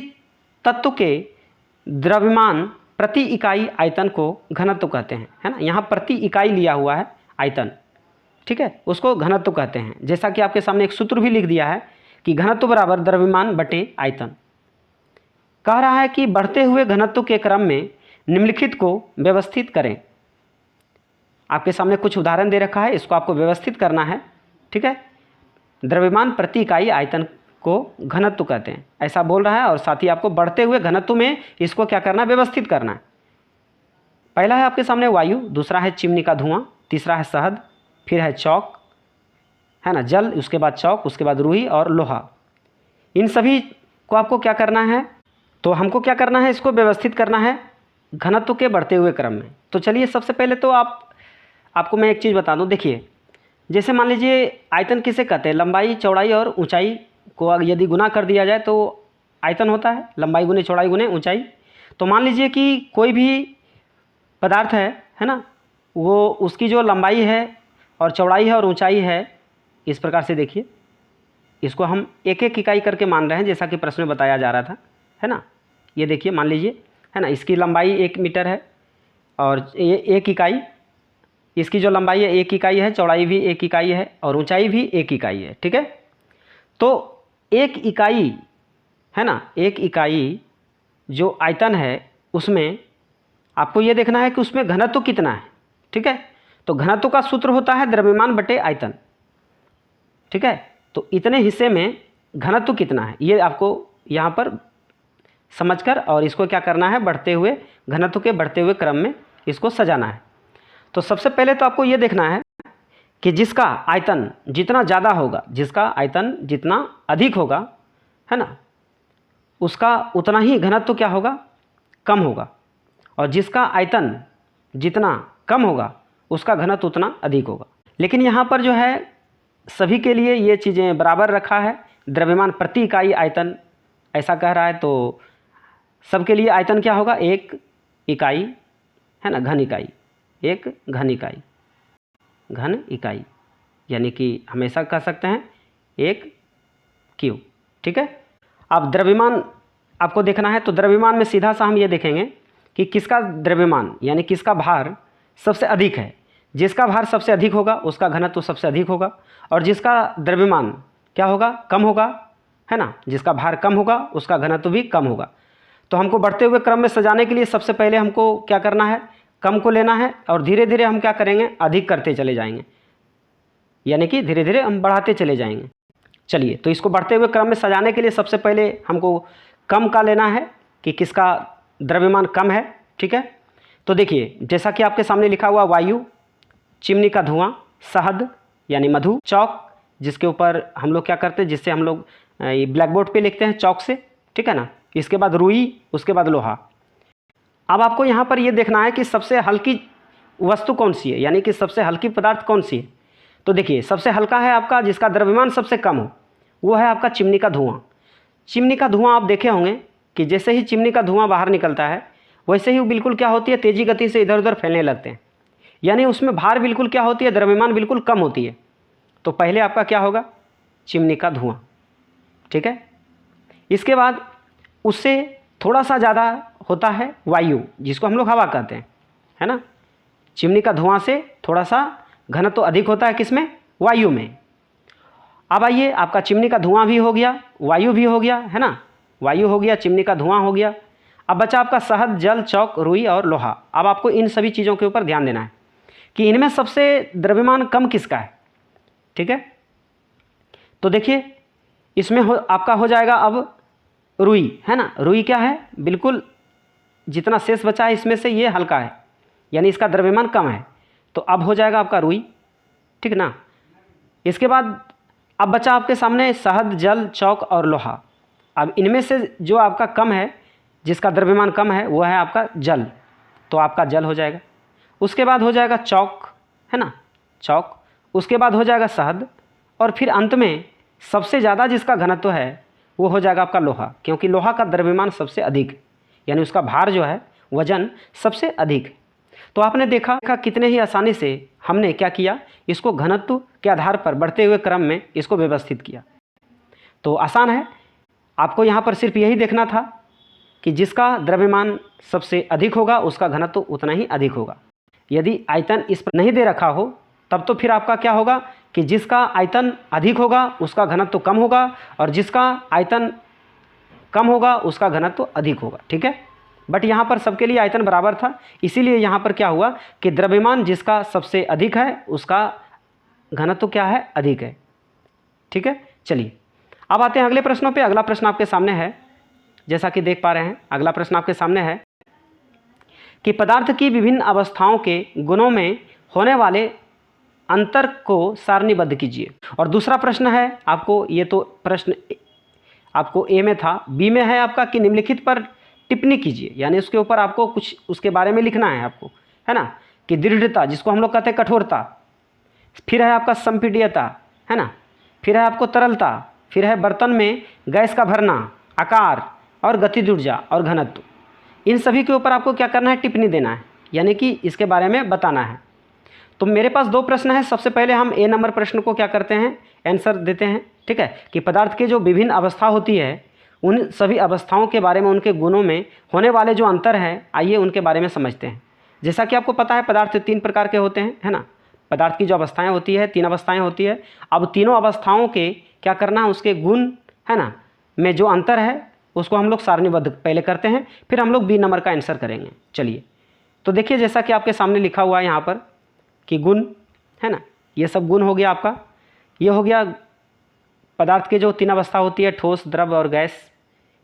तत्व के द्रव्यमान प्रति इकाई आयतन को घनत्व कहते हैं, है ना। यहाँ प्रति इकाई लिया हुआ है आयतन, ठीक है, उसको घनत्व कहते हैं। जैसा कि आपके सामने एक सूत्र भी लिख दिया है कि घनत्व बराबर द्रव्यमान बटे आयतन। कह रहा है कि बढ़ते हुए घनत्व के क्रम में निम्नलिखित को व्यवस्थित करें। आपके सामने कुछ उदाहरण दे रखा है, इसको आपको व्यवस्थित करना है, ठीक है। द्रव्यमान प्रति इकाई आयतन को घनत्व कहते हैं, ऐसा बोल रहा है। और साथ ही आपको बढ़ते हुए घनत्व में इसको क्या करना है, व्यवस्थित करना है। पहला है आपके सामने वायु, दूसरा है चिमनी का धुआं, तीसरा है शहद, फिर है चौक, है ना, जल, उसके बाद चौक, उसके बाद रुई और लोहा। इन सभी को आपको क्या करना है, तो हमको क्या करना है, इसको व्यवस्थित करना है घनत्व के बढ़ते हुए क्रम में। तो चलिए, सबसे पहले तो आपको मैं एक चीज़ बता दूं। देखिए, जैसे मान लीजिए आयतन किसे कहते हैं, लंबाई, चौड़ाई और ऊंचाई को यदि गुना कर दिया जाए तो आयतन होता है, लंबाई गुने चौड़ाई गुने ऊंचाई। तो मान लीजिए कि कोई भी पदार्थ है ना, वो उसकी जो लंबाई है और चौड़ाई है और ऊंचाई है, इस प्रकार से देखिए, इसको हम एक एक इकाई करके मान रहे हैं जैसा कि प्रश्न में बताया जा रहा था, है ना। ये देखिए, मान लीजिए, है ना, इसकी लंबाई 1 मीटर है और ये 1 इकाई, इसकी जो लंबाई है 1 इकाई है, चौड़ाई भी 1 इकाई है और ऊंचाई भी 1 इकाई है, ठीक है। तो 1 इकाई, है ना, 1 इकाई जो आयतन है उसमें आपको ये देखना है कि उसमें घनत्व कितना है, ठीक है। तो घनत्व का सूत्र होता है द्रव्यमान बटे आयतन, ठीक है। तो इतने हिस्से में घनत्व कितना है ये आपको यहाँ पर समझकर और इसको क्या करना है, बढ़ते हुए घनत्व के बढ़ते हुए क्रम में इसको सजाना है। तो सबसे पहले तो आपको ये देखना है कि जिसका आयतन जितना ज़्यादा होगा, जिसका आयतन जितना अधिक होगा, है ना, उसका उतना ही घनत्व क्या होगा, कम होगा। और जिसका आयतन जितना कम होगा उसका घनत्व उतना अधिक होगा। लेकिन यहाँ पर जो है सभी के लिए ये चीज़ें बराबर रखा है, द्रव्यमान प्रति इकाई आयतन ऐसा कह रहा है। तो सबके लिए आयतन क्या होगा, 1 इकाई, है ना, घन इकाई, 1 घन इकाई, घन इकाई, यानी कि हमेशा कह सकते हैं 1 क्यू, ठीक है। अब द्रव्यमान आपको देखना है, तो द्रव्यमान में सीधा सा हम ये देखेंगे कि किसका द्रव्यमान यानी किसका भार सबसे अधिक है। जिसका भार सबसे अधिक होगा उसका घनत्व सबसे अधिक होगा, और जिसका द्रव्यमान क्या होगा, कम होगा, है ना, जिसका भार कम होगा उसका घनत्व भी कम होगा। तो हमको बढ़ते हुए क्रम में सजाने के लिए सबसे पहले हमको क्या करना है, कम को लेना है और धीरे धीरे हम क्या करेंगे, अधिक करते चले जाएंगे, यानी कि धीरे धीरे हम बढ़ाते चले जाएंगे। चलिए, तो इसको बढ़ते हुए क्रम में सजाने के लिए सबसे पहले हमको कम का लेना है कि किसका द्रव्यमान कम है, ठीक है। तो देखिए, जैसा कि आपके सामने लिखा हुआ वायु, चिमनी का धुआं, शहद यानी मधु, चौक जिसके ऊपर हम लोग क्या करते हैं, जिससे हम लोग ब्लैक बोर्ड पे लिखते हैं चौक से, ठीक है ना। इसके बाद रुई, उसके बाद लोहा। अब आपको यहाँ पर ये देखना है कि सबसे हल्की वस्तु कौन सी है, यानी कि सबसे हल्की पदार्थ कौन सी है। तो देखिए, सबसे हल्का है आपका जिसका द्रव्यमान सबसे कम हो, वो है आपका चिमनी का धुआं। चिमनी का धुआं आप देखे होंगे कि जैसे ही चिमनी का धुआं बाहर निकलता है वैसे ही वो बिल्कुल क्या होती है, तेज़ी गति से इधर उधर फैलने लगते हैं। यानी उसमें भार बिल्कुल क्या होती है, द्रव्यमान बिल्कुल कम होती है। तो पहले आपका क्या होगा, चिमनी का धुआं, ठीक है। इसके बाद उससे थोड़ा सा ज़्यादा होता है वायु, जिसको हम लोग हवा कहते हैं, है ना। चिमनी का धुआं से थोड़ा सा घनत्व तो अधिक होता है किसमें, वायु में। अब आइए, आपका चिमनी का धुआं भी हो गया, वायु भी हो गया, है ना। वायु हो गया, चिमनी का धुआं हो गया। अब बचा आपका शहद, जल, चौक, रुई और लोहा। अब आपको इन सभी चीज़ों के ऊपर ध्यान देना है कि इनमें सबसे द्रव्यमान कम किसका है, ठीक है। तो देखिए इसमें आपका हो जाएगा अब रुई, है ना। रुई क्या है, बिल्कुल जितना शेष बचा है इसमें से ये हल्का है, यानी इसका द्रव्यमान कम है। तो अब हो जाएगा आपका रुई, ठीक ना। इसके बाद अब बचा आपके सामने शहद, जल, चौक और लोहा। अब इनमें से जो आपका कम है, जिसका द्रव्यमान कम है, वो है आपका जल। तो आपका जल हो जाएगा। उसके बाद हो जाएगा चौक, है ना, चौक। उसके बाद हो जाएगा शहद, और फिर अंत में सबसे ज़्यादा जिसका घनत्व है वो हो जाएगा आपका लोहा, क्योंकि लोहा का द्रव्यमान सबसे अधिक, यानी उसका भार जो है, वजन सबसे अधिक है। तो आपने देखा कितने ही आसानी से हमने क्या किया, इसको घनत्व के आधार पर बढ़ते हुए क्रम में इसको व्यवस्थित किया। तो आसान है, आपको यहाँ पर सिर्फ यही देखना था कि जिसका द्रव्यमान सबसे अधिक होगा उसका घनत्व उतना ही अधिक होगा। यदि आयतन इस पर नहीं दे रखा हो तब तो फिर आपका क्या होगा कि जिसका आयतन अधिक होगा उसका घनत्व कम होगा, और जिसका आयतन कम होगा उसका घनत्व अधिक होगा, ठीक है। बट यहाँ पर सबके लिए आयतन बराबर था, इसीलिए यहाँ पर क्या हुआ कि द्रव्यमान जिसका सबसे अधिक है उसका घनत्व क्या है, अधिक है, ठीक है। चलिए अब आते हैं अगले प्रश्नों पे। अगला प्रश्न आपके सामने है, जैसा कि देख पा रहे हैं, अगला प्रश्न आपके सामने है कि पदार्थ की विभिन्न अवस्थाओं के गुणों में होने वाले अंतर को सारणीबद्ध कीजिए। और दूसरा प्रश्न है आपको, ये तो प्रश्न आपको ए में था, बी में है आपका कि निम्नलिखित पर टिप्पणी कीजिए, यानी उसके ऊपर आपको कुछ उसके बारे में लिखना है आपको, है ना। कि दृढ़ता, जिसको हम लोग कहते हैं कठोरता, फिर है आपका संपीड्यता, है ना, फिर है आपको तरलता, फिर है बर्तन में गैस का भरना, आकार और गतिज ऊर्जा और घनत्व। इन सभी के ऊपर आपको क्या करना है, टिप्पणी देना है, यानी कि इसके बारे में बताना है। तो मेरे पास दो प्रश्न हैं। सबसे पहले हम ए नंबर प्रश्न को क्या करते हैं, आंसर देते हैं, ठीक है। कि पदार्थ की जो विभिन्न अवस्था होती है उन सभी अवस्थाओं के बारे में, उनके गुणों में होने वाले जो अंतर हैं, आइए उनके बारे में समझते हैं। जैसा कि आपको पता है पदार्थ 3 प्रकार के होते हैं, है ना। पदार्थ की जो अवस्थाएं होती है, 3 अवस्थाएं होती है। अब तीनों अवस्थाओं के क्या करना है, उसके गुण, है ना, में जो अंतर है उसको हम लोग सारणीबद्ध पहले करते हैं, फिर हम लोग बी नंबर का आंसर करेंगे। चलिए तो देखिए, जैसा कि आपके सामने लिखा हुआ है यहाँ पर कि गुण, है ना, ये सब गुण हो गया आपका। ये हो गया पदार्थ के जो 3 अवस्था होती है, ठोस, द्रव और गैस,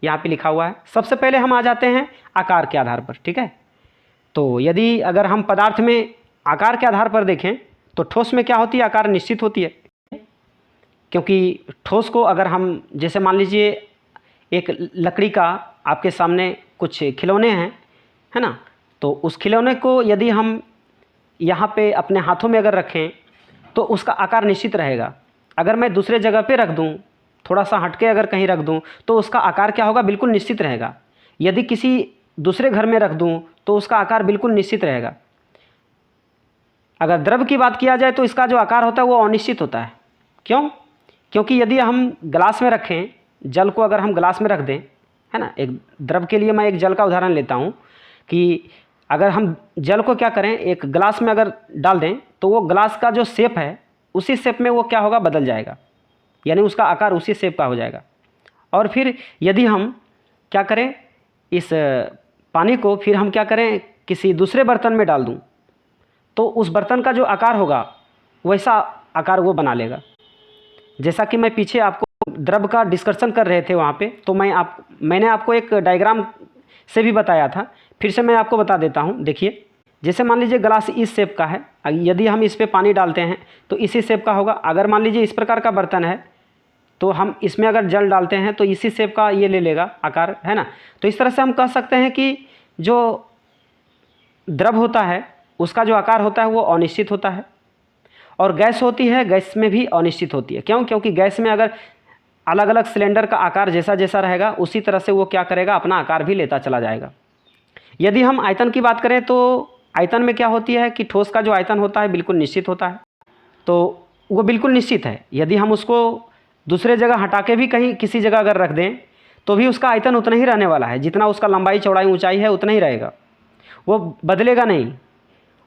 यहाँ पे लिखा हुआ है। सबसे पहले हम आ जाते हैं आकार के आधार पर, ठीक है। तो यदि अगर हम पदार्थ में आकार के आधार पर देखें तो ठोस में क्या होती है, आकार निश्चित होती है, क्योंकि ठोस को अगर हम, जैसे मान लीजिए एक लकड़ी का आपके सामने कुछ खिलौने हैं, है ना, तो उस खिलौने को यदि हम यहाँ पे अपने हाथों में अगर रखें तो उसका आकार निश्चित रहेगा। अगर मैं दूसरे जगह पे रख दूँ, थोड़ा सा हटके अगर कहीं रख दूँ तो उसका आकार क्या होगा, बिल्कुल निश्चित रहेगा। यदि किसी दूसरे घर में रख दूँ तो उसका आकार बिल्कुल निश्चित रहेगा। अगर द्रव की बात किया जाए तो इसका जो आकार होता है वो अनिश्चित होता है। क्यों? क्योंकि यदि हम ग्लास में रखें, जल को अगर हम ग्लास में रख दें, है ना, एक द्रव के लिए मैं एक जल का उदाहरण लेता हूँ कि अगर हम जल को क्या करें, एक ग्लास में अगर डाल दें तो वो ग्लास का जो शेप है उसी शेप में वो क्या होगा, बदल जाएगा, यानी उसका आकार उसी शेप का हो जाएगा। और फिर यदि हम क्या करें, इस पानी को फिर हम क्या करें, किसी दूसरे बर्तन में डाल दूं तो उस बर्तन का जो आकार होगा वैसा आकार वो बना लेगा। जैसा कि मैं पीछे आपको द्रव का डिस्कशन कर रहे थे वहाँ पे, तो मैंने आपको एक डायग्राम से भी बताया था, फिर से मैं आपको बता देता हूँ। देखिए, जैसे मान लीजिए ग्लास इस शेप का है, यदि हम इस पे पानी डालते हैं तो इसी शेप का होगा। अगर मान लीजिए इस प्रकार का बर्तन है तो हम इसमें अगर जल डालते हैं तो इसी शेप का ये ले लेगा आकार, है ना। तो इस तरह से हम कह सकते हैं कि जो द्रव होता है उसका जो आकार होता है वो अनिश्चित होता है, और गैस होती है, गैस में भी अनिश्चित होती है। क्यों? क्योंकि गैस में अगर अलग अलग सिलेंडर का आकार जैसा जैसा रहेगा उसी तरह से वो क्या करेगा, अपना आकार भी लेता चला जाएगा। यदि हम आयतन की बात करें तो आयतन में क्या होती है कि ठोस का जो आयतन होता है बिल्कुल निश्चित होता है, तो वो बिल्कुल निश्चित है। यदि हम उसको दूसरे जगह हटा के भी कहीं किसी जगह अगर रख दें तो भी उसका आयतन उतना ही रहने वाला है, जितना उसका लंबाई चौड़ाई ऊंचाई है उतना ही रहेगा, वो बदलेगा नहीं।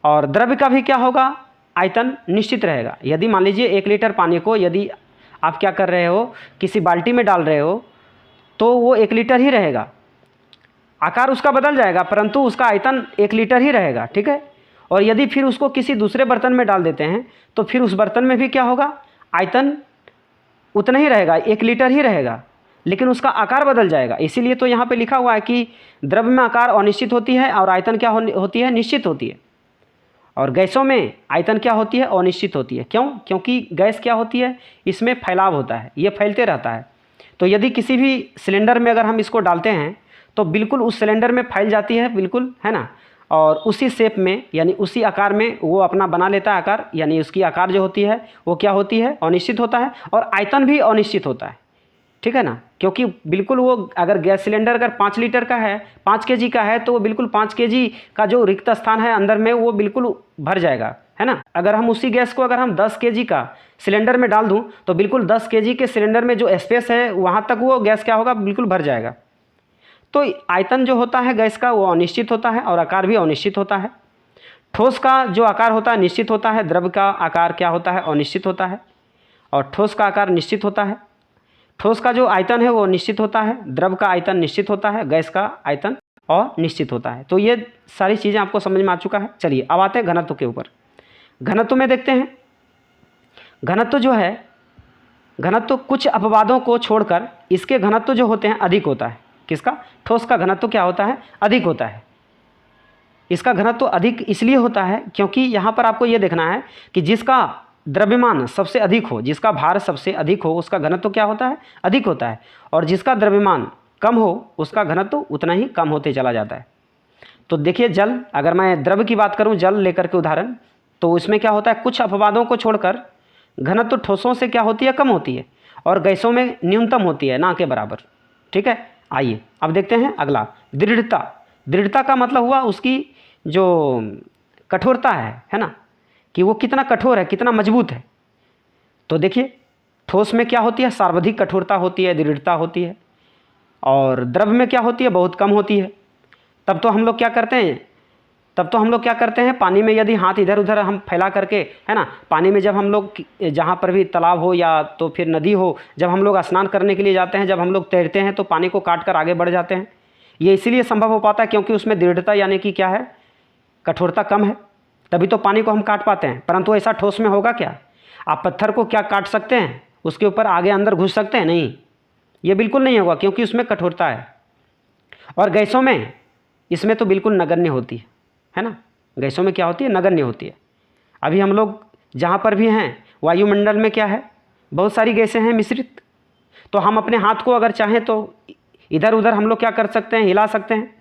और द्रव्य का भी क्या होगा, आयतन निश्चित रहेगा। यदि मान लीजिए 1 लीटर पानी को यदि आप क्या कर रहे हो, किसी बाल्टी में डाल रहे हो, तो वो 1 लीटर ही रहेगा, आकार उसका बदल जाएगा परंतु उसका आयतन 1 लीटर ही रहेगा, ठीक है। और यदि फिर उसको किसी दूसरे बर्तन में डाल देते हैं तो फिर उस बर्तन में भी क्या होगा, आयतन उतना ही रहेगा, 1 लीटर ही रहेगा, लेकिन उसका आकार बदल जाएगा। इसीलिए तो यहाँ पे लिखा हुआ है कि द्रव्य में आकार अनिश्चित होती है और आयतन क्या होती है, निश्चित होती है। और गैसों में आयतन क्या होती है, अनिश्चित होती है। क्यों? क्योंकि गैस क्या होती है, इसमें फैलाव होता है, ये फैलते रहता है। तो यदि किसी भी सिलेंडर में अगर हम इसको डालते हैं तो बिल्कुल उस सिलेंडर में फैल जाती है, बिल्कुल, है ना। और उसी शेप में यानी उसी आकार में वो अपना बना लेता है आकार, यानी उसकी आकार जो होती है वो क्या होती है, अनिश्चित होता है। और आयतन भी अनिश्चित होता है, ठीक है ना। क्योंकि बिल्कुल वो अगर गैस सिलेंडर अगर 5 लीटर का है, 5 केजी का है, तो वो बिल्कुल 5 केजी का जो रिक्त स्थान है अंदर में वो बिल्कुल भर जाएगा, है ना। अगर हम उसी गैस को अगर हम 10 केजी का सिलेंडर में डाल दूं तो बिल्कुल 10 केजी के सिलेंडर में जो स्पेस है वहाँ तक वो गैस क्या होगा, बिल्कुल भर जाएगा। तो आयतन जो होता है गैस का वो अनिश्चित होता है और आकार भी अनिश्चित होता है। ठोस का जो आकार होता है निश्चित होता है, द्रव का आकार क्या होता है, अनिश्चित होता है। और ठोस का आकार निश्चित होता है, ठोस का जो आयतन है वो निश्चित होता है, द्रव का आयतन निश्चित होता है, गैस का आयतन और निश्चित होता है। तो ये सारी चीज़ें आपको समझ में आ चुका है। चलिए अब आते हैं घनत्व के ऊपर। घनत्व में देखते हैं, घनत्व जो है, घनत्व कुछ अपवादों को छोड़कर इसके घनत्व जो होते हैं अधिक होता है। किसका? ठोस का घनत्व क्या होता है, अधिक होता है। इसका घनत्व अधिक इसलिए होता है क्योंकि यहाँ पर आपको ये देखना है कि जिसका द्रव्यमान सबसे अधिक हो, जिसका भार सबसे अधिक हो, उसका घनत्व क्या होता है, अधिक होता है। और जिसका द्रव्यमान कम हो उसका घनत्व उतना ही कम होते चला जाता है। तो देखिए जल, अगर मैं द्रव की बात करूं, जल लेकर के उदाहरण, तो इसमें क्या होता है, कुछ अपवादों को छोड़कर घनत्व ठोसों से क्या होती है, कम होती है, और गैसों में न्यूनतम होती है, ना के बराबर, ठीक है। आइए अब देखते हैं अगला, दृढ़ता। दृढ़ता का मतलब हुआ उसकी जो कठोरता है ना, कि वो कितना कठोर है, कितना मजबूत है। तो देखिए ठोस में क्या होती है, सर्वाधिक कठोरता होती है, दृढ़ता होती है। और द्रव में क्या होती है, बहुत कम होती है। तब तो हम लोग क्या करते हैं, पानी में यदि हाथ इधर उधर हम फैला करके, है ना, पानी में जब हम लोग जहाँ पर भी तालाब हो या तो फिर नदी हो, जब हम लोग स्नान करने के लिए जाते हैं, जब हम लोग तैरते हैं तो पानी को काट कर आगे बढ़ जाते हैं। ये इसीलिए संभव हो पाता है क्योंकि उसमें दृढ़ता यानी कि क्या है, कठोरता कम है, तभी तो पानी को हम काट पाते हैं। परंतु ऐसा ठोस में होगा क्या? आप पत्थर को क्या काट सकते हैं, उसके ऊपर आगे अंदर घुस सकते हैं? नहीं, ये बिल्कुल नहीं होगा क्योंकि उसमें कठोरता है। और गैसों में इसमें तो बिल्कुल नगण्य होती है ना। गैसों में क्या होती है, नगण्य होती है। अभी हम लोग जहाँ पर भी हैं वायुमंडल में क्या है, बहुत सारी गैसें हैं मिश्रित। तो हम अपने हाथ को अगर चाहें तो इधर उधर हम लोग क्या कर सकते हैं, हिला सकते हैं,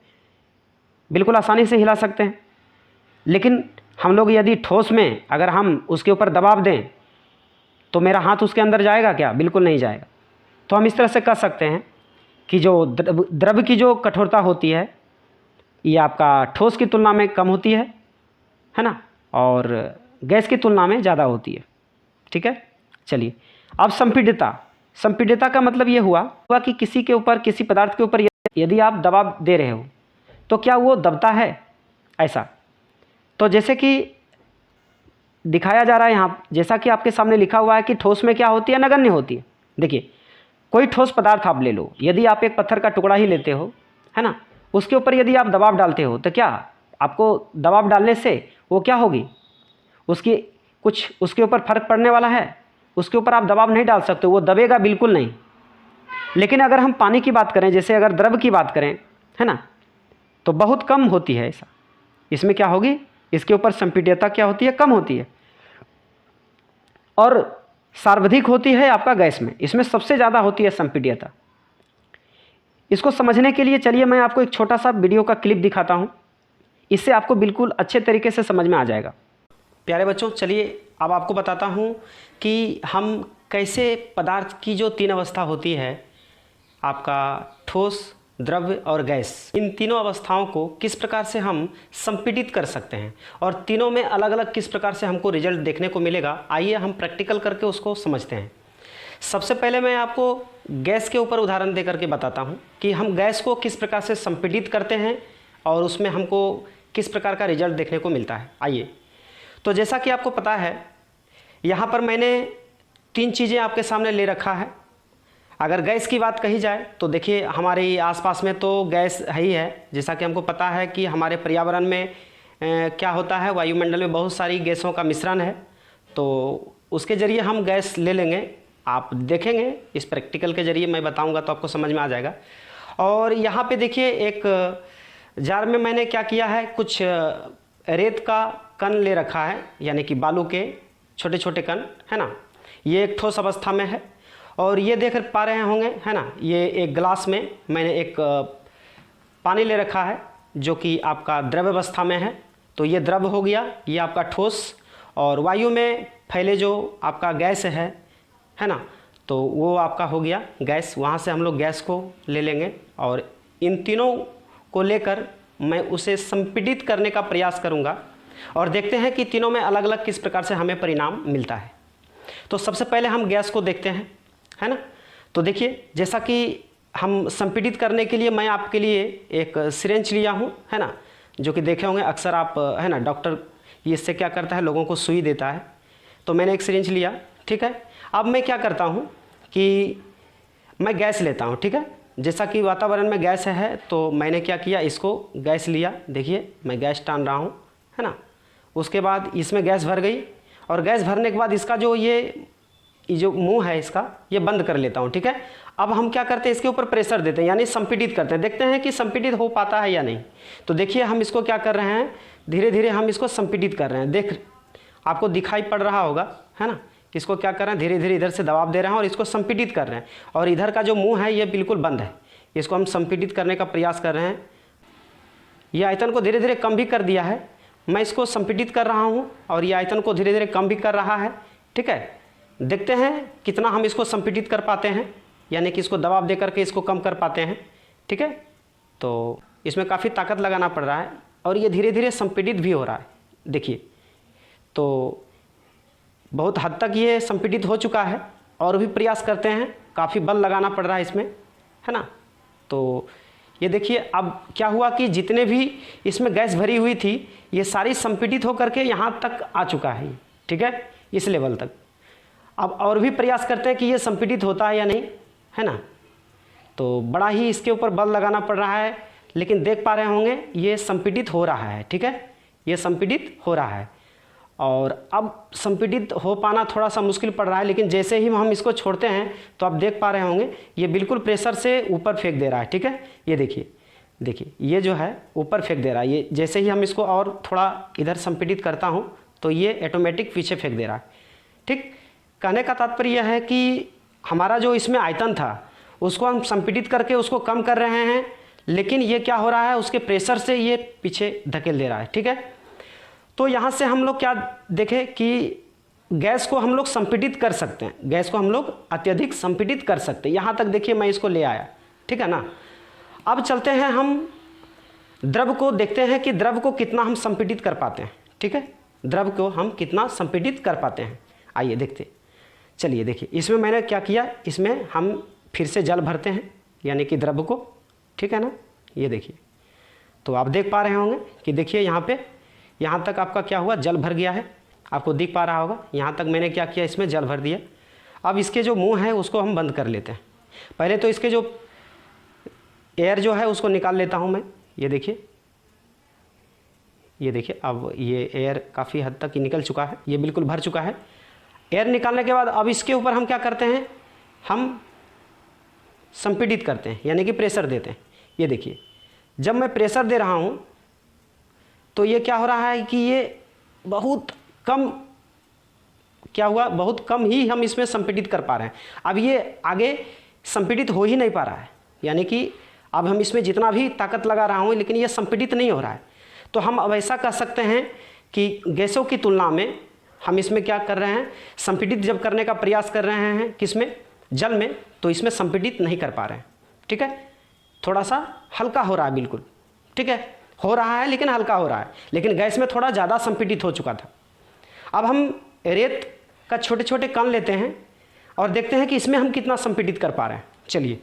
बिल्कुल आसानी से हिला सकते हैं। लेकिन हम लोग यदि ठोस में अगर हम उसके ऊपर दबाव दें तो मेरा हाथ उसके अंदर जाएगा क्या? बिल्कुल नहीं जाएगा। तो हम इस तरह से कह सकते हैं कि जो द्रव की जो कठोरता होती है ये आपका ठोस की तुलना में कम होती है ना, और गैस की तुलना में ज़्यादा होती है, ठीक है। चलिए अब संपीड्यता। संपीड्यता का मतलब ये हुआ कि किसी के ऊपर, किसी पदार्थ के ऊपर यदि आप दबाव दे रहे हो तो क्या वो दबता है, ऐसा। तो जैसे कि दिखाया जा रहा है यहाँ, जैसा कि आपके सामने लिखा हुआ है कि ठोस में क्या होती है, नगण्य होती है। देखिए कोई ठोस पदार्थ आप ले लो, यदि आप एक पत्थर का टुकड़ा ही लेते हो, है ना, उसके ऊपर यदि आप दबाव डालते हो तो क्या आपको दबाव डालने से वो क्या होगी, उसकी कुछ उसके ऊपर फर्क पड़ने वाला है? उसके ऊपर आप दबाव नहीं डाल सकते, वो दबेगा बिल्कुल नहीं। लेकिन अगर हम पानी की बात करें, जैसे अगर द्रव की बात करें, है ना, तो बहुत कम होती है ऐसा। इसमें क्या होगी, इसके ऊपर संपीड्यता क्या होती है, कम होती है। और सर्वाधिक होती है आपका गैस में, इसमें सबसे ज़्यादा होती है संपीड्यता। इसको समझने के लिए चलिए मैं आपको एक छोटा सा वीडियो का क्लिप दिखाता हूँ, इससे आपको बिल्कुल अच्छे तरीके से समझ में आ जाएगा। प्यारे बच्चों, चलिए अब आपको बताता हूँ कि हम कैसे पदार्थ की जो तीन अवस्था होती है, आपका ठोस, द्रव्य और गैस, इन तीनों अवस्थाओं को किस प्रकार से हम संपीड़ित कर सकते हैं और तीनों में अलग अलग किस प्रकार से हमको रिजल्ट देखने को मिलेगा। आइए हम प्रैक्टिकल करके उसको समझते हैं। सबसे पहले मैं आपको गैस के ऊपर उदाहरण दे करके बताता हूं कि हम गैस को किस प्रकार से संपीड़ित करते हैं और उसमें हमको किस प्रकार का रिजल्ट देखने को मिलता है। आइए, तो जैसा कि आपको पता है, यहाँ पर मैंने तीन चीज़ें आपके सामने ले रखा है। अगर गैस की बात कही जाए तो देखिए हमारे आसपास में तो गैस है ही है। जैसा कि हमको पता है कि हमारे पर्यावरण में क्या होता है, वायुमंडल में बहुत सारी गैसों का मिश्रण है, तो उसके ज़रिए हम गैस ले लेंगे। आप देखेंगे इस प्रैक्टिकल के ज़रिए मैं बताऊंगा तो आपको समझ में आ जाएगा। और यहाँ पे देखिए एक जार में मैंने क्या किया है, कुछ रेत का कण ले रखा है, यानी कि बालू के छोटे छोटे कण, है ना। ये एक ठोस अवस्था में है और ये देख पा रहे होंगे, है ना। ये एक गिलास में मैंने एक पानी ले रखा है जो कि आपका द्रव्य अवस्था में है, तो ये द्रव्य हो गया, ये आपका ठोस। और वायु में फैले जो आपका गैस है ना, तो वो आपका हो गया गैस। वहाँ से हम लोग गैस को ले लेंगे और इन तीनों को लेकर मैं उसे संपीड़ित करने का प्रयास करूँगा और देखते हैं कि तीनों में अलग अलग किस प्रकार से हमें परिणाम मिलता है। तो सबसे पहले हम गैस को देखते हैं, है ना। तो देखिए, जैसा कि हम संपीड़ित करने के लिए मैं आपके लिए एक सिरेंज लिया हूँ, है ना, जो कि देखे होंगे अक्सर आप, है ना। डॉक्टर इससे क्या करता है, लोगों को सुई देता है। तो मैंने एक सिरेंज लिया, ठीक है। अब मैं क्या करता हूँ कि मैं गैस लेता हूँ, ठीक है। जैसा कि वातावरण में गैस है तो मैंने क्या किया, इसको गैस लिया। देखिए मैं गैस टान रहा हूँ, है ना। उसके बाद इसमें गैस भर गई और गैस भरने के बाद इसका जो ये जो मुंह है इसका, ये बंद कर लेता हूँ, ठीक है। अब हम क्या करते हैं, इसके ऊपर प्रेशर देते हैं, यानी संपीड़ित करते हैं। देखते हैं कि संपीड़ित हो पाता है या नहीं। तो देखिए हम इसको क्या कर रहे हैं, धीरे धीरे हम इसको संपीड़ित कर रहे हैं। देख, आपको दिखाई पड़ रहा होगा, है ना। इसको क्या कर रहे हैं, धीरे धीरे इधर से दबाव दे रहे हैं और इसको संपीड़ित कर रहे हैं। और इधर का जो मुँह है ये बिल्कुल बंद है, इसको हम संपीड़ित करने का प्रयास कर रहे हैं। ये आयतन को धीरे धीरे कम भी कर दिया है, मैं इसको संपीड़ित कर रहा हूँ और ये आयतन को धीरे धीरे कम भी कर रहा है, ठीक है। देखते हैं कितना हम इसको संपीड़ित कर पाते हैं, यानी कि इसको दबाव दे करके इसको कम कर पाते हैं, ठीक है। तो इसमें काफ़ी ताकत लगाना पड़ रहा है और ये धीरे धीरे संपीड़ित भी हो रहा है। देखिए, तो बहुत हद तक ये संपीड़ित हो चुका है और भी प्रयास करते हैं, काफ़ी बल लगाना पड़ रहा है इसमें, है ना। तो ये देखिए अब क्या हुआ कि जितने भी इसमें गैस भरी हुई थी ये सारी संपीड़ित होकर के यहाँ तक आ चुका है, ठीक है, इस लेवल तक। अब और भी प्रयास करते हैं कि ये संपीड़ित होता है या नहीं, है ना। तो बड़ा ही इसके ऊपर बल लगाना पड़ रहा है, लेकिन देख पा रहे होंगे ये संपीड़ित हो रहा है, ठीक है, ये संपीड़ित हो रहा है। और अब संपीड़ित हो पाना थोड़ा सा मुश्किल पड़ रहा है, लेकिन जैसे ही हम इसको छोड़ते हैं तो आप देख पा रहे होंगे ये बिल्कुल प्रेशर से ऊपर फेंक दे रहा है, ठीक है। ये देखिए, देखिए ये जो है ऊपर फेंक दे रहा है। ये जैसे ही हम इसको और थोड़ा इधर संपीड़ित करता हूँ तो ये ऑटोमेटिक पीछे फेंक दे रहा है, ठीक। कहने का तात्पर्य यह है कि हमारा जो इसमें आयतन था उसको हम संपीड़ित करके उसको कम कर रहे हैं, लेकिन ये क्या हो रहा है, उसके प्रेशर से ये पीछे धकेल दे रहा है, ठीक है। तो यहाँ से हम लोग क्या देखें कि गैस को हम लोग संपीड़ित कर सकते हैं, गैस को हम लोग अत्यधिक संपीड़ित कर सकते हैं। यहाँ तक देखिए मैं इसको ले आया, ठीक है ना। अब चलते हैं हम द्रव को देखते हैं कि द्रव को कितना हम संपीड़ित कर पाते हैं, ठीक है। द्रव को हम कितना संपीड़ित कर पाते हैं, आइए देखते। चलिए देखिए, इसमें मैंने क्या किया, इसमें हम फिर से जल भरते हैं, यानी कि द्रव को, ठीक है ना। ये देखिए, तो आप देख पा रहे होंगे कि देखिए यहाँ पे, यहाँ तक आपका क्या हुआ, जल भर गया है, आपको दिख पा रहा होगा। यहाँ तक मैंने क्या किया, इसमें जल भर दिया। अब इसके जो मुंह है उसको हम बंद कर लेते हैं। पहले तो इसके जो एयर जो है उसको निकाल लेता हूँ मैं। ये देखिए, ये देखिए, अब ये एयर काफ़ी हद तक ही निकल चुका है, ये बिल्कुल भर चुका है। एयर निकालने के बाद अब इसके ऊपर हम क्या करते हैं, हम संपीड़ित करते हैं, यानी कि प्रेशर देते हैं। ये देखिए, जब मैं प्रेशर दे रहा हूँ तो ये क्या हो रहा है कि ये बहुत कम, क्या हुआ, बहुत कम ही हम इसमें संपीड़ित कर पा रहे हैं। अब ये आगे संपीड़ित हो ही नहीं पा रहा है, यानी कि अब हम इसमें जितना भी ताकत लगा रहा हूँ लेकिन ये संपीड़ित नहीं हो रहा है। तो हम अब ऐसा कह सकते हैं कि गैसों की तुलना में हम इसमें क्या कर रहे हैं, संपीड़ित जब करने का प्रयास कर रहे हैं किसमें, जल में, तो इसमें संपीड़ित नहीं कर पा रहे हैं। ठीक है, थोड़ा सा हल्का हो रहा है बिल्कुल। ठीक है, हो रहा है लेकिन हल्का हो रहा है, लेकिन गैस में थोड़ा ज़्यादा संपीड़ित हो चुका था। अब हम रेत का छोटे छोटे कण लेते हैं और देखते हैं कि इसमें हम कितना संपीड़ित कर पा रहे हैं। चलिए,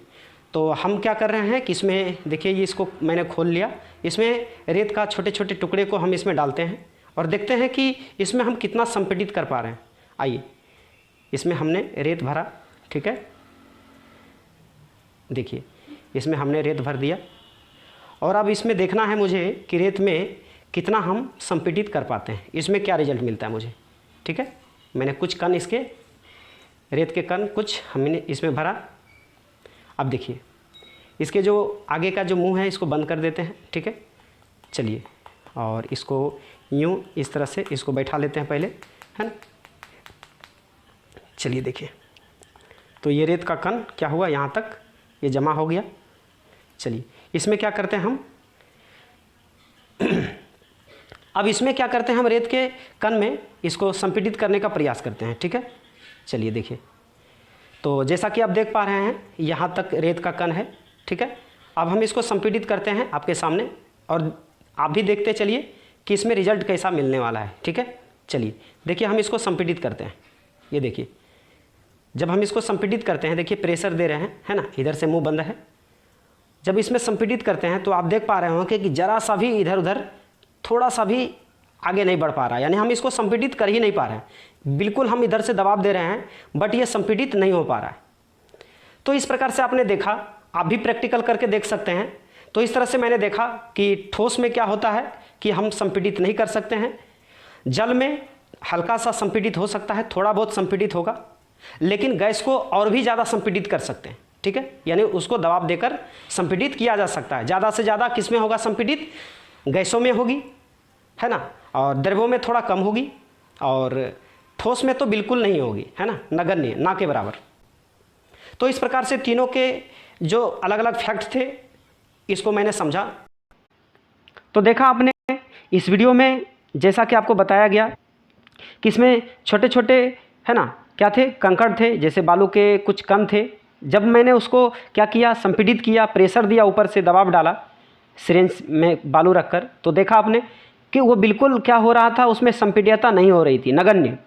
तो हम क्या कर रहे हैं कि इसमें देखिए, ये इसको मैंने खोल लिया, इसमें रेत का छोटे छोटे टुकड़े को हम इसमें डालते हैं और देखते हैं कि इसमें हम कितना संपीड़ित कर पा रहे हैं। आइए, इसमें हमने रेत भरा। ठीक है, देखिए इसमें हमने रेत भर दिया और अब इसमें देखना है मुझे कि रेत में कितना हम संपीड़ित कर पाते हैं, इसमें क्या रिजल्ट मिलता है मुझे। ठीक है, मैंने कुछ कण इसके रेत के कण कुछ हमने इसमें भरा। अब देखिए, इसके जो आगे का जो मुंह है इसको बंद कर देते हैं। ठीक है, चलिए, और इसको यूँ इस तरह से इसको बैठा लेते हैं पहले, है ना। चलिए देखिए, तो ये रेत का कण क्या हुआ, यहाँ तक ये जमा हो गया। चलिए, इसमें क्या करते हैं हम अब इसमें क्या करते हैं हम, रेत के कण में इसको संपीड़ित करने का प्रयास करते हैं। ठीक है, चलिए देखिए, तो जैसा कि आप देख पा रहे हैं यहाँ तक रेत का कण है। ठीक है, अब हम इसको संपीड़ित करते हैं आपके सामने और आप भी देखते चलिए कि इसमें रिजल्ट कैसा मिलने वाला है। ठीक है, चलिए देखिए, हम इसको संपीड़ित करते हैं। ये देखिए, जब हम इसको संपीड़ित करते हैं, देखिए प्रेशर दे रहे हैं, है ना, इधर से मुंह बंद है। जब इसमें संपीड़ित करते हैं तो आप देख पा रहे होंगे कि ज़रा सा भी इधर उधर थोड़ा सा भी आगे नहीं बढ़ पा रहा है, यानी हम इसको संपीड़ित कर ही नहीं पा रहे हैं। बिल्कुल हम इधर से दबाव दे रहे हैं बट ये संपीड़ित नहीं हो पा रहा है। तो इस प्रकार से आपने देखा, आप भी प्रैक्टिकल करके देख सकते हैं। तो इस तरह से मैंने देखा कि ठोस में क्या होता है कि हम संपीड़ित नहीं कर सकते हैं, जल में हल्का सा संपीड़ित हो सकता है, थोड़ा बहुत संपीड़ित होगा, लेकिन गैस को और भी ज़्यादा संपीड़ित कर सकते हैं। ठीक है, यानी उसको दबाव देकर संपीड़ित किया जा सकता है। ज़्यादा से ज़्यादा किस में होगा संपीड़ित, गैसों में होगी, है ना, और द्रव्यों में थोड़ा कम होगी, और ठोस में तो बिल्कुल नहीं होगी, है ना, नगण्य, ना के बराबर। तो इस प्रकार से तीनों के जो अलग अलग फैक्ट थे इसको मैंने समझा। तो देखा आपने इस वीडियो में, जैसा कि आपको बताया गया कि इसमें छोटे छोटे, है ना, क्या थे, कंकड़ थे, जैसे बालू के कुछ कण थे। जब मैंने उसको क्या किया, संपीड़ित किया, प्रेशर दिया, ऊपर से दबाव डाला सिरिंज में बालू रखकर, तो देखा आपने कि वो बिल्कुल क्या हो रहा था, उसमें संपीड्यता नहीं हो रही थी, नगण्य।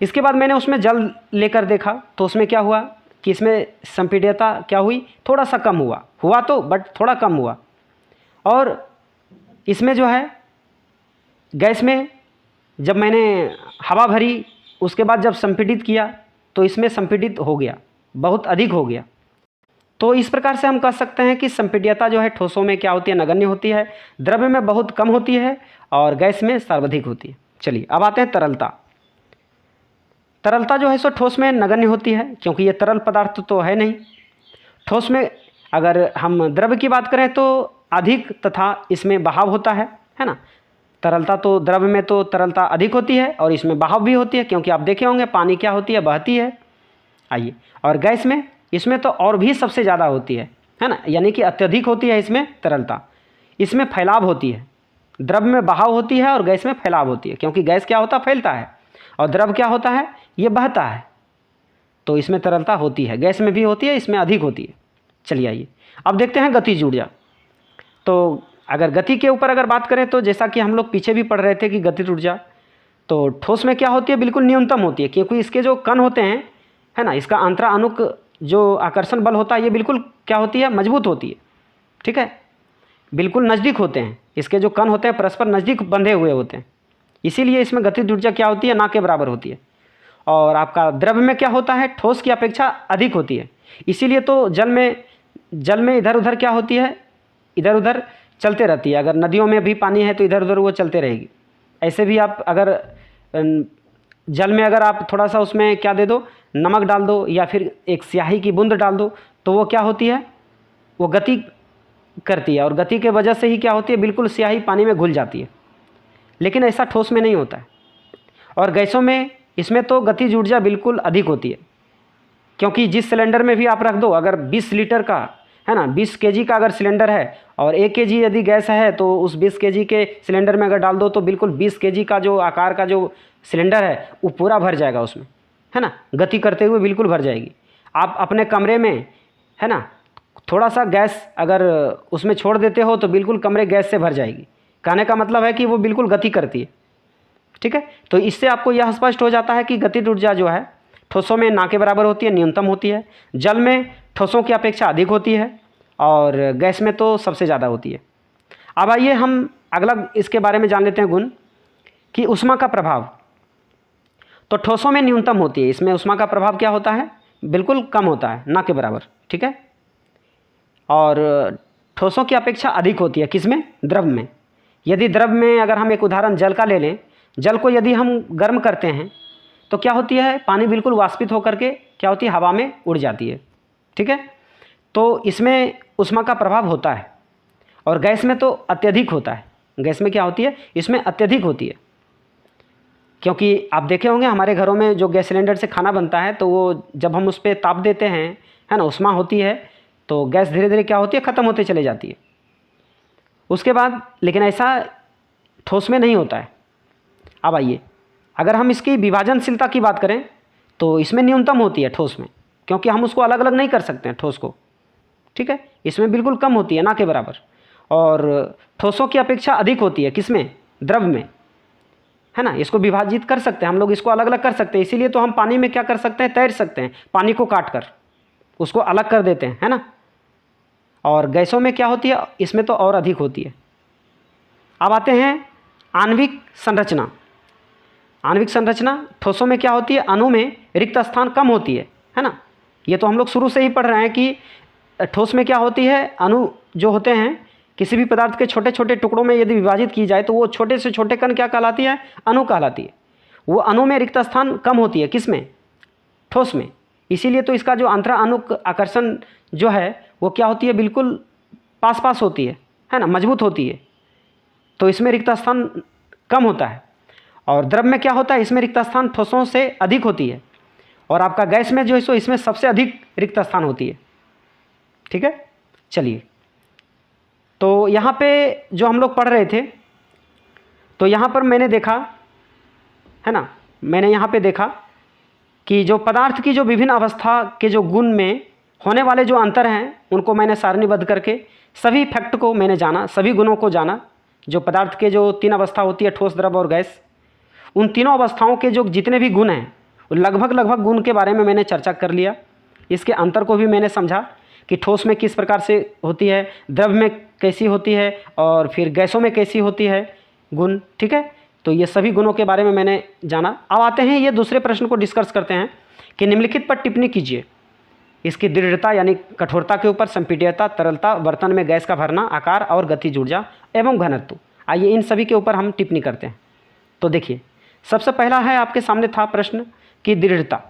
इसके बाद मैंने उसमें जल लेकर देखा तो उसमें क्या हुआ कि इसमें संपीड्यता क्या हुई, थोड़ा सा कम हुआ तो बट थोड़ा कम हुआ। और इसमें जो है गैस में जब मैंने हवा भरी, उसके बाद जब संपीड़ित किया तो इसमें संपीड़ित हो गया, बहुत अधिक हो गया। तो इस प्रकार से हम कह सकते हैं कि संपीड्यता जो है ठोसों में क्या होती है, नगण्य होती है, द्रव्य में बहुत कम होती है और गैस में सर्वाधिक होती है। चलिए अब आते हैं तरलता। तरलता जो है सो ठोस में नगण्य होती है, क्योंकि ये तरल पदार्थ तो है नहीं। ठोस में अगर हम द्रव्य की बात करें तो अधिक तथा इसमें बहाव होता है ना। तरलता तो द्रव्य में तो तरलता अधिक होती है और इसमें बहाव भी होती है, क्योंकि आप देखे होंगे पानी क्या होती है, बहती है। आइए, और गैस में इसमें तो और भी सबसे ज़्यादा होती है ना, यानी कि अत्यधिक होती है इसमें तरलता। इसमें फैलाव होती है, द्रव्य में बहाव होती है और गैस में फैलाव होती है, क्योंकि गैस क्या होता है, फैलता है, और द्रव्य क्या होता है, ये बहता है। तो इसमें तरलता होती है, गैस में भी होती है, इसमें अधिक होती है। चलिए आइए अब देखते हैं गतिज ऊर्जा। तो अगर गति के ऊपर अगर बात करें तो जैसा कि हम लोग पीछे भी पढ़ रहे थे कि गतिज ऊर्जा तो ठोस में क्या होती है, बिल्कुल न्यूनतम होती है, क्योंकि इसके जो कण होते हैं, है ना, इसका अंतरानुक जो आकर्षण बल होता है ये बिल्कुल क्या होती है, मजबूत होती है। ठीक है, बिल्कुल नज़दीक होते हैं, इसके जो कण होते हैं परस्पर नज़दीक बंधे हुए होते हैं, इसीलिए इसमें गतिज ऊर्जा क्या होती है, ना के बराबर होती है। और आपका द्रव्य में क्या होता है, ठोस की अपेक्षा अधिक होती है, इसीलिए तो जल में इधर उधर क्या होती है, इधर उधर चलते रहती है। अगर नदियों में भी पानी है तो इधर उधर वो चलते रहेगी। ऐसे भी आप अगर जल में अगर आप थोड़ा सा उसमें क्या दे दो, नमक डाल दो या फिर एक स्याही की बूंद डाल दो, तो वो क्या होती है, वो गति करती है, और गति के वजह से ही क्या होती है, बिल्कुल स्याही पानी में घुल जाती है। लेकिन ऐसा ठोस में नहीं होता है। और गैसों में इसमें तो गतिज ऊर्जा बिल्कुल अधिक होती है, क्योंकि जिस सिलेंडर में भी आप रख दो, अगर 20 लीटर का है ना। 20 केजी का अगर सिलेंडर है और 1 केजी यदि गैस है तो उस 20 केजी के सिलेंडर में अगर डाल दो तो बिल्कुल 20 केजी का जो आकार का जो सिलेंडर है वो पूरा भर जाएगा उसमें, है ना, गति करते हुए बिल्कुल भर जाएगी। आप अपने कमरे में, है ना, थोड़ा सा गैस अगर उसमें छोड़ देते हो तो बिल्कुल कमरे गैस से भर जाएगी। कहने का मतलब है कि वो बिल्कुल गति करती है, ठीक है। तो इससे आपको यह स्पष्ट हो जाता है कि गतिज ऊर्जा जो है ठोसों में ना के बराबर होती है, न्यूनतम होती है। जल में ठोसों की अपेक्षा अधिक होती है और गैस में तो सबसे ज़्यादा होती है। अब आइए हम अगला इसके बारे में जान लेते हैं गुण कि ऊष्मा का प्रभाव। तो ठोसों में न्यूनतम होती है, इसमें ऊष्मा का प्रभाव क्या होता है, बिल्कुल कम होता है, ना के बराबर, ठीक है। और ठोसों की अपेक्षा अधिक होती है किसमें, द्रव में। यदि द्रव में अगर हम एक उदाहरण जल का ले लें, जल को यदि हम गर्म करते हैं तो क्या होती है, पानी बिल्कुल वाष्पित होकर के क्या होती है, हवा में उड़ जाती है, ठीक है। तो इसमें ऊष्मा का प्रभाव होता है और गैस में तो अत्यधिक होता है। गैस में क्या होती है, इसमें अत्यधिक होती है, क्योंकि आप देखे होंगे हमारे घरों में जो गैस सिलेंडर से खाना बनता है तो वो जब हम उस पर ताप देते हैं, है ना, ऊष्मा होती है तो गैस धीरे धीरे क्या होती है, ख़त्म होते चले जाती है उसके बाद। लेकिन ऐसा ठोस में नहीं होता है। अब आइए अगर हम इसकी विभाजनशीलता की बात करें तो इसमें न्यूनतम होती है ठोस में, क्योंकि हम उसको अलग अलग नहीं कर सकते हैं ठोस को, ठीक है। इसमें बिल्कुल कम होती है, ना के बराबर। और ठोसों की अपेक्षा अधिक होती है किसमें, द्रव में, है ना। इसको विभाजित कर सकते हैं हम लोग, इसको अलग अलग कर सकते हैं। इसीलिए तो हम पानी में क्या कर सकते हैं, तैर सकते हैं, पानी को काट कर उसको अलग कर देते हैं, है ना। और गैसों में क्या होती है, इसमें तो और अधिक होती है। अब आते हैं आणविक संरचना। आणविक संरचना ठोसों में क्या होती है, अणु में रिक्त स्थान कम होती है ना। ये तो हम लोग शुरू से ही पढ़ रहे हैं कि ठोस में क्या होती है, अणु जो होते हैं किसी भी पदार्थ के छोटे छोटे टुकड़ों में यदि विभाजित की जाए तो वो छोटे से छोटे कण क्या कहलाती है, अणु कहलाती है। वो अणु में रिक्त स्थान कम होती है किसमें, ठोस में। इसीलिए तो इसका जो अंतरा अणुक आकर्षण जो है वो क्या होती है, बिल्कुल पास पास होती है ना, मजबूत होती है। तो इसमें रिक्त स्थान कम होता है। और द्रव में क्या होता है, इसमें रिक्त स्थान ठोसों से अधिक होती है। और आपका गैस में जो है सो इसमें सबसे अधिक रिक्त स्थान होती है, ठीक है। चलिए, तो यहाँ पे जो हम लोग पढ़ रहे थे तो यहाँ पर मैंने देखा, है ना, मैंने यहाँ पे देखा कि जो पदार्थ की जो विभिन्न अवस्था के जो गुण में होने वाले जो अंतर हैं उनको मैंने सारणीबद्ध करके सभी फैक्ट को मैंने जाना, सभी गुणों को जाना। जो पदार्थ के जो 3 अवस्था होती है, ठोस, द्रव और गैस, उन तीनों अवस्थाओं के जो जितने भी गुण हैं लगभग गुण के बारे में मैंने चर्चा कर लिया। इसके अंतर को भी मैंने समझा कि ठोस में किस प्रकार से होती है, द्रव में कैसी होती है और फिर गैसों में कैसी होती है गुण, ठीक है। तो ये सभी गुणों के बारे में मैंने जाना। अब आते हैं ये दूसरे प्रश्न को डिस्कस करते हैं कि निम्नलिखित पर टिप्पणी कीजिए। इसकी दृढ़ता यानी कठोरता के ऊपर, संपीड्यता, तरलता, बर्तन में गैस का भरना, आकार और गतिज ऊर्जा एवं घनत्व। आइए इन सभी के ऊपर हम टिप्पणी करते हैं। तो देखिए, सबसे पहला है आपके सामने था प्रश्न कि दृढ़ता,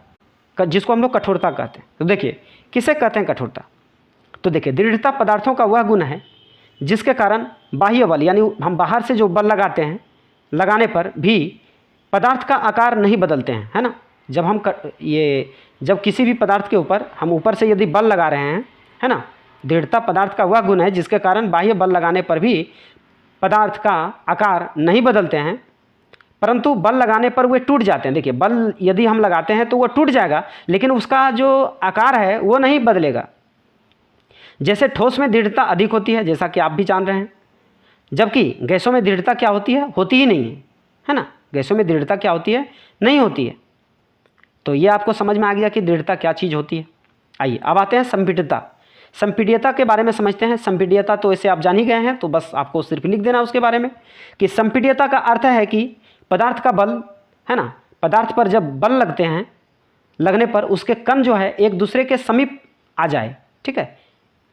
जिसको हम लोग कठोरता कहते हैं। तो देखिए किसे कहते हैं कठोरता। तो देखिए, दृढ़ता पदार्थों का वह गुण है जिसके कारण बाह्य बल यानी हम बाहर से जो बल लगाते हैं, लगाने पर भी पदार्थ का आकार नहीं बदलते हैं, है ना। जब हम जब किसी भी पदार्थ के ऊपर हम ऊपर से यदि बल लगा रहे हैं, है ना, दृढ़ता पदार्थ का वह गुण है जिसके कारण बाह्य बल लगाने पर भी पदार्थ का आकार नहीं बदलते हैं, परंतु बल लगाने पर वे टूट जाते हैं। देखिए, बल यदि हम लगाते हैं तो वह टूट जाएगा, लेकिन उसका जो आकार है वो नहीं बदलेगा। जैसे ठोस में दृढ़ता अधिक होती है, जैसा कि आप भी जान रहे हैं, जबकि गैसों में दृढ़ता क्या होती है, होती ही नहीं है ना। गैसों में दृढ़ता क्या होती है, नहीं होती है। तो ये आपको समझ में आ गया कि दृढ़ता क्या चीज़ होती है। आइए अब आते हैं संपीड्यता। संपीड्यता के बारे में समझते हैं। संपीड्यता तो इसे आप जान ही गए हैं, तो बस आपको सिर्फ लिख देना उसके बारे में कि संपीड्यता का अर्थ है कि पदार्थ का बल, है ना, पदार्थ पर जब बल लगते हैं, लगने पर उसके कण जो है एक दूसरे के समीप आ जाए, ठीक है,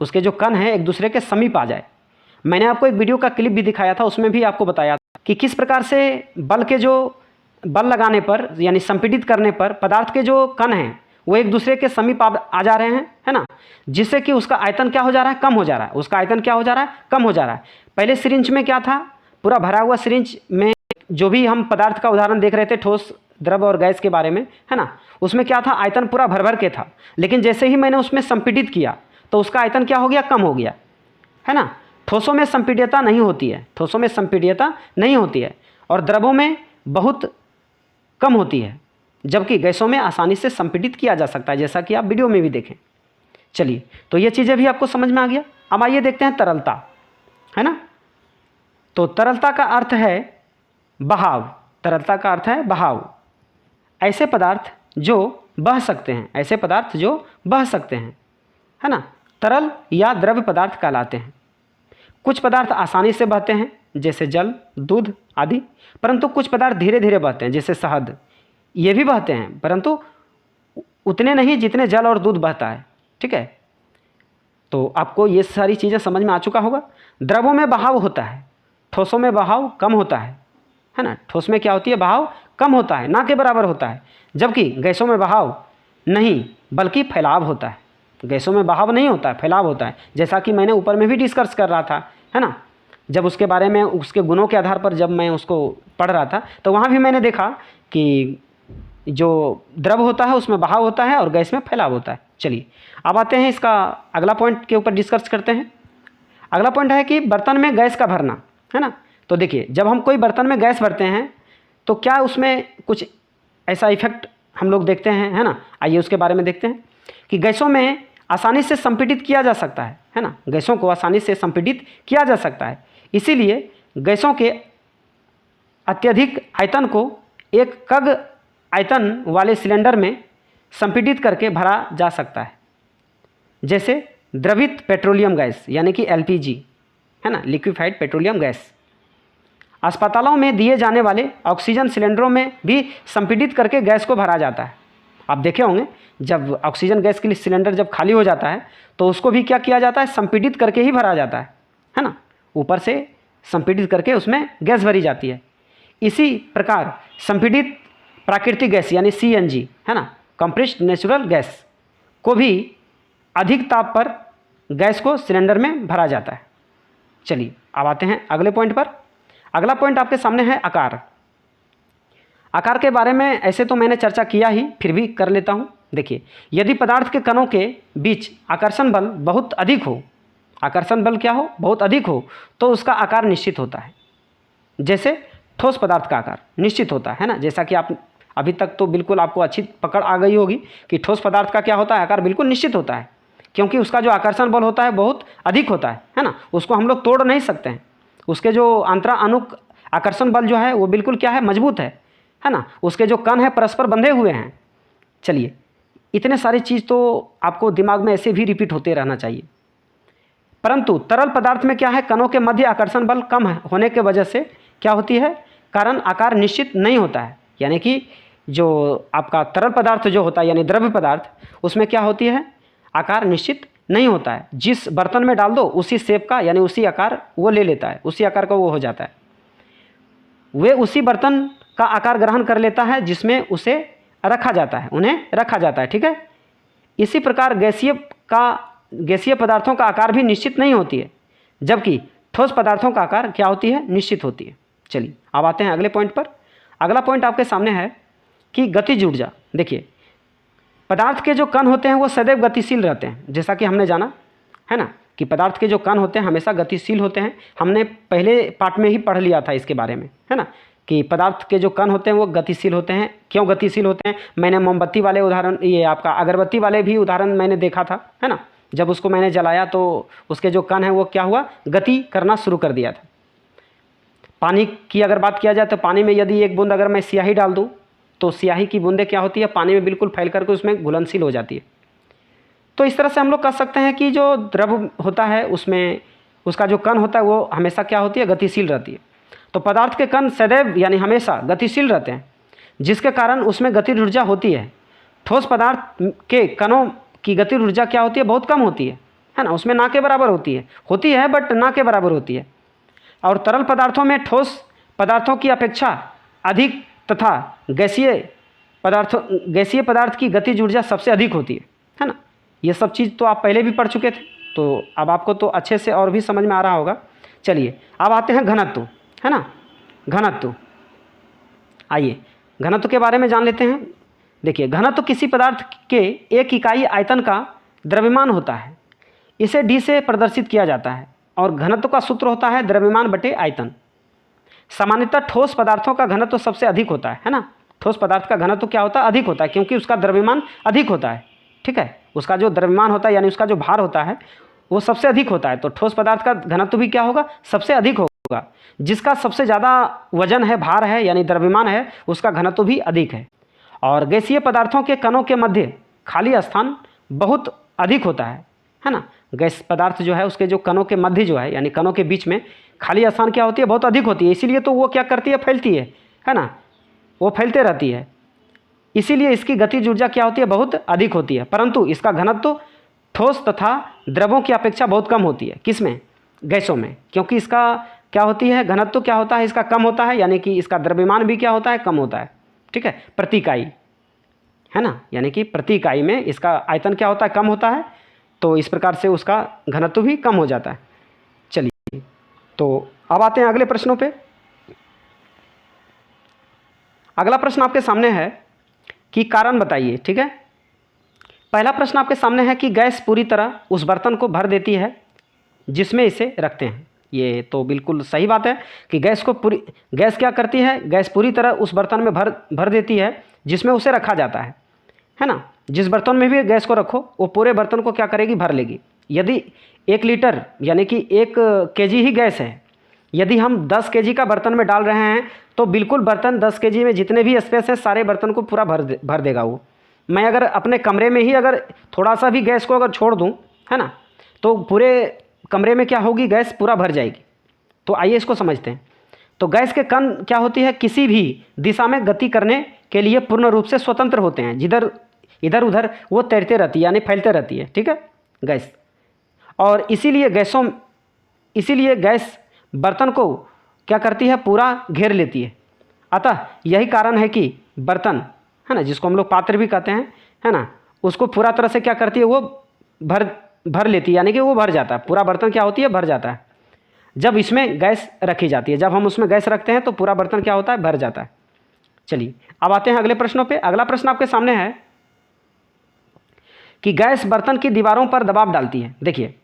उसके जो कण हैं एक दूसरे के समीप आ जाए। मैंने आपको एक वीडियो का क्लिप भी दिखाया था, उसमें भी आपको बताया था कि किस प्रकार से बल के जो बल लगाने पर यानी संपीड़ित करने पर पदार्थ के जो कण हैं वो एक दूसरे के समीप आ जा रहे हैं, है ना, जिससे कि उसका आयतन क्या हो जा रहा है, कम हो जा रहा है। उसका आयतन क्या हो जा रहा है, कम हो जा रहा है। पहले सिरिंज में क्या था, पूरा भरा हुआ सिरिंज में जो भी हम पदार्थ का उदाहरण देख रहे थे, ठोस, द्रव और गैस के बारे में, है ना, उसमें क्या था, आयतन पूरा भर भर के था। लेकिन जैसे ही मैंने उसमें संपीड़ित किया तो उसका आयतन क्या हो गया, कम हो गया, है ना। ठोसों में संपीड्यता नहीं होती है, ठोसों में संपीड्यता नहीं होती है, और द्रवों में बहुत कम होती है, जबकि गैसों में आसानी से संपीडित किया जा सकता है, जैसा कि आप वीडियो में भी देखें। चलिए, तो ये चीज़ें भी आपको समझ में आ गया। अब आइए देखते हैं तरलता, है ना। तो तरलता का अर्थ है बहाव, तरलता का अर्थ है बहाव। ऐसे पदार्थ जो बह सकते हैं, ऐसे पदार्थ जो बह सकते हैं, है ना, तरल या द्रव्य पदार्थ कहलाते हैं। कुछ पदार्थ आसानी से बहते हैं जैसे जल, दूध आदि, परंतु कुछ पदार्थ धीरे धीरे बहते हैं जैसे शहद। ये भी बहते हैं परंतु उतने नहीं जितने जल और दूध बहता है, ठीक है। तो आपको ये सारी चीज़ें समझ में आ चुका होगा। द्रवों में बहाव होता है, ठोसों में बहाव कम होता है ना। ठोस में क्या होती है, बहाव कम होता है, ना के बराबर होता है, जबकि गैसों में बहाव नहीं बल्कि फैलाव होता है। गैसों में बहाव नहीं होता है, फैलाव होता है, जैसा कि मैंने ऊपर में भी डिस्कस कर रहा था, है ना। जब उसके बारे में, उसके गुणों के आधार पर जब मैं उसको पढ़ रहा था, तो वहाँ भी मैंने देखा कि जो द्रव होता है उसमें बहाव होता है और गैस में फैलाव होता है। चलिए, अब आते हैं इसका अगला पॉइंट के ऊपर डिस्कस करते हैं। अगला पॉइंट है कि बर्तन में गैस का भरना, है ना। तो देखिए, जब हम कोई बर्तन में गैस भरते हैं तो क्या उसमें कुछ ऐसा इफेक्ट हम लोग देखते हैं, है ना। आइए उसके बारे में देखते हैं कि गैसों में आसानी से संपीडित किया जा सकता है ना। गैसों को आसानी से संपीडित किया जा सकता है, इसीलिए गैसों के अत्यधिक आयतन को एक कग आयतन वाले सिलेंडर में संपीडित करके भरा जा सकता है, जैसे द्रवित पेट्रोलियम गैस यानी कि एलपीजी, है ना, लिक्विफाइड पेट्रोलियम गैस। अस्पतालों में दिए जाने वाले ऑक्सीजन सिलेंडरों में भी संपीडित करके गैस को भरा जाता है। आप देखे होंगे, जब ऑक्सीजन गैस के लिए सिलेंडर जब खाली हो जाता है तो उसको भी क्या किया जाता है, संपीडित करके ही भरा जाता है ना। ऊपर से संपीडित करके उसमें गैस भरी जाती है। इसी प्रकार संपीडित प्राकृतिक गैस यानी सीएनजी, है ना, कंप्रेस्ड नेचुरल गैस को भी अधिक ताप पर गैस को सिलेंडर में भरा जाता है। चलिए, अब आते हैं अगले पॉइंट पर। अगला पॉइंट आपके सामने है आकार। आकार के बारे में ऐसे तो मैंने चर्चा किया ही, फिर भी कर लेता हूँ। देखिए, यदि पदार्थ के कणों के बीच आकर्षण बल बहुत अधिक हो, आकर्षण बल क्या हो, बहुत अधिक हो, तो उसका आकार निश्चित होता है। जैसे ठोस पदार्थ का आकार निश्चित होता है ना, जैसा कि आप अभी तक तो बिल्कुल आपको अच्छी पकड़ आ गई होगी कि ठोस पदार्थ का क्या होता है, आकार बिल्कुल निश्चित होता है, क्योंकि उसका जो आकर्षण बल होता है बहुत अधिक होता है ना। उसको हम लोग तोड़ नहीं सकते हैं। उसके जो अंतरानुक आकर्षण बल जो है वो बिल्कुल क्या है, मजबूत है ना। उसके जो कण है परस्पर बंधे हुए हैं। चलिए, इतने सारी चीज़ तो आपको दिमाग में ऐसे भी रिपीट होते रहना चाहिए। परंतु तरल पदार्थ में क्या है, कणों के मध्य आकर्षण बल कम होने के वजह से क्या होती है, कारण आकार निश्चित नहीं होता है। यानी कि जो आपका तरल पदार्थ जो होता है यानी द्रव्य पदार्थ, उसमें क्या होती है, आकार निश्चित नहीं होता है। जिस बर्तन में डाल दो उसी शेप का यानी उसी आकार वो ले लेता है, उसी आकार का वो हो जाता है। वे उसी बर्तन का आकार ग्रहण कर लेता है जिसमें उसे रखा जाता है, उन्हें रखा जाता है, ठीक है। इसी प्रकार गैसीय पदार्थों का आकार भी निश्चित नहीं होती है, जबकि ठोस पदार्थों का आकार क्या होती है, निश्चित होती है। चलिए, अब आते हैं अगले पॉइंट पर। अगला पॉइंट आपके सामने है कि गतिज ऊर्जा। देखिए, पदार्थ के जो कण होते हैं वो सदैव गतिशील रहते हैं, जैसा कि हमने जाना है ना कि पदार्थ के जो कण होते हैं हमेशा गतिशील होते हैं। हमने पहले पार्ट में ही पढ़ लिया था इसके बारे में, है ना, कि पदार्थ के जो कण होते हैं वो गतिशील होते हैं। क्यों गतिशील होते हैं, मैंने मोमबत्ती वाले उदाहरण, ये आपका अगरबत्ती वाले भी उदाहरण मैंने देखा था, है ना। जब उसको मैंने जलाया तो उसके जो कण है वो क्या हुआ, गति करना शुरू कर दिया था। पानी की अगर बात किया जाए तो पानी में यदि एक बूंद अगर मैं स्याही डाल दूं तो स्याही की बूंदें क्या होती है, पानी में बिल्कुल फैल करके उसमें घुलनशील हो जाती है। तो इस तरह से हम लोग कह सकते हैं कि जो द्रव होता है उसमें उसका जो कण होता है वो हमेशा क्या होती है, गतिशील रहती है। तो पदार्थ के कण सदैव यानी हमेशा गतिशील रहते हैं, जिसके कारण उसमें गतिज ऊर्जा होती है। ठोस पदार्थ के कणों की गतिज ऊर्जा क्या होती है, बहुत कम होती है ना, उसमें ना के बराबर होती है बट ना के बराबर होती है। और तरल पदार्थों में ठोस पदार्थों की अपेक्षा अधिक तथा गैसीय पदार्थ की गतिज ऊर्जा सबसे अधिक होती है ना। ये सब चीज़ तो आप पहले भी पढ़ चुके थे, तो अब आपको तो अच्छे से और भी समझ में आ रहा होगा। चलिए, अब आते हैं घनत्व, है ना, घनत्व। आइए घनत्व के बारे में जान लेते हैं। देखिए, घनत्व किसी पदार्थ के एक इकाई आयतन का द्रव्यमान होता है। इसे डी से प्रदर्शित किया जाता है और घनत्व का सूत्र होता है द्रव्यमान बटे आयतन। सामान्यतः ठोस पदार्थों का घनत्व सबसे अधिक होता है ना। ठोस पदार्थ का घनत्व क्या होता है? अधिक होता है, क्योंकि उसका द्रव्यमान अधिक होता है। ठीक है, उसका जो द्रव्यमान होता है यानी उसका जो भार होता है वो सबसे अधिक होता है। तो ठोस पदार्थ का घनत्व भी क्या होगा? सबसे अधिक होगा। जिसका सबसे ज़्यादा वजन है, भार है यानी द्रव्यमान है, उसका घनत्व भी अधिक है। और गैसीय पदार्थों के कणों के मध्य खाली स्थान बहुत अधिक होता है ना। गैस पदार्थ जो है उसके जो कणों के मध्य जो है यानी कणों के बीच में खाली स्थान क्या होती है? बहुत अधिक होती है। इसीलिए तो वो क्या करती है? फैलती है ना, वो फैलते रहती है। इसीलिए इसकी गतिज ऊर्जा क्या होती है? बहुत अधिक होती है। परंतु इसका घनत्व ठोस तथा द्रवों की अपेक्षा बहुत कम होती है। किसमें? गैसों में, क्योंकि इसका क्या होती है? घनत्व क्या होता है? इसका कम होता है, यानी कि इसका द्रव्यमान भी क्या होता है? कम होता है। ठीक है, प्रति इकाई है ना, यानी कि प्रति इकाई में इसका आयतन क्या होता है? कम होता है। तो इस प्रकार से उसका घनत्व भी कम हो जाता है। चलिए, तो अब आते हैं अगले प्रश्नों पे। अगला प्रश्न आपके सामने है कि कारण बताइए। ठीक है, पहला प्रश्न आपके सामने है कि गैस पूरी तरह उस बर्तन को भर देती है जिसमें इसे रखते हैं। ये तो बिल्कुल सही बात है कि गैस क्या करती है? गैस पूरी तरह उस बर्तन में भर देती है जिसमें उसे रखा जाता है ना। जिस बर्तन में भी गैस को रखो वो पूरे बर्तन को क्या करेगी? भर लेगी। यदि 1 लीटर यानी कि 1 केजी ही गैस है, यदि हम 10 केजी का बर्तन में डाल रहे हैं तो बिल्कुल बर्तन 10 केजी में जितने भी स्पेस है सारे बर्तन को पूरा भर देगा वो। मैं अगर अपने कमरे में ही अगर थोड़ा सा भी गैस को अगर छोड़ दूं, है ना, तो पूरे कमरे में क्या होगी? गैस पूरा भर जाएगी। तो आइए इसको समझते हैं। तो गैस के कण क्या होती है? किसी भी दिशा में गति करने के लिए पूर्ण रूप से स्वतंत्र होते हैं। जिधर इधर उधर वो तैरते रहती है यानी फैलते रहती है। ठीक है, गैस। और इसीलिए गैस बर्तन को क्या करती है? पूरा घेर लेती है। अतः यही कारण है कि बर्तन है ना, जिसको हम लोग पात्र भी कहते हैं, है ना, उसको पूरा तरह से क्या करती है? वो भर लेती है, यानी कि वो भर जाता है। पूरा बर्तन क्या होती है? भर जाता है जब इसमें गैस रखी जाती है। जब हम उसमें गैस रखते हैं तो पूरा बर्तन क्या होता है? भर जाता है। चलिए, अब आते हैं अगले प्रश्नों पे। अगला प्रश्न आपके सामने है कि गैस बर्तन की दीवारों पर दबाव डालती है। देखिए,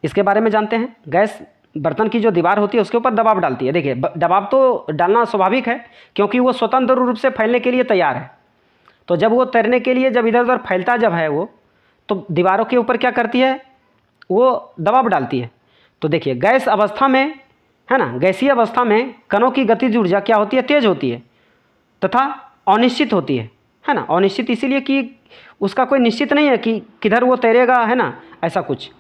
इसके बारे में जानते हैं। गैस बर्तन की जो दीवार होती है उसके ऊपर दबाव डालती है। देखिए, दबाव तो डालना स्वाभाविक है क्योंकि वो स्वतंत्र रूप से फैलने के लिए तैयार है। तो जब वो तैरने के लिए जब इधर उधर फैलता जब है वो, तो दीवारों के ऊपर क्या करती है? वो दबाव डालती है। तो देखिए, गैस अवस्था में, है ना, गैसीय अवस्था में कणों की गतिज ऊर्जा क्या होती है? तेज होती है तथा अनिश्चित होती है ना। अनिश्चित इसीलिए कि उसका कोई निश्चित नहीं है कि किधर वो तैरेगा, है ना, ऐसा कुछ।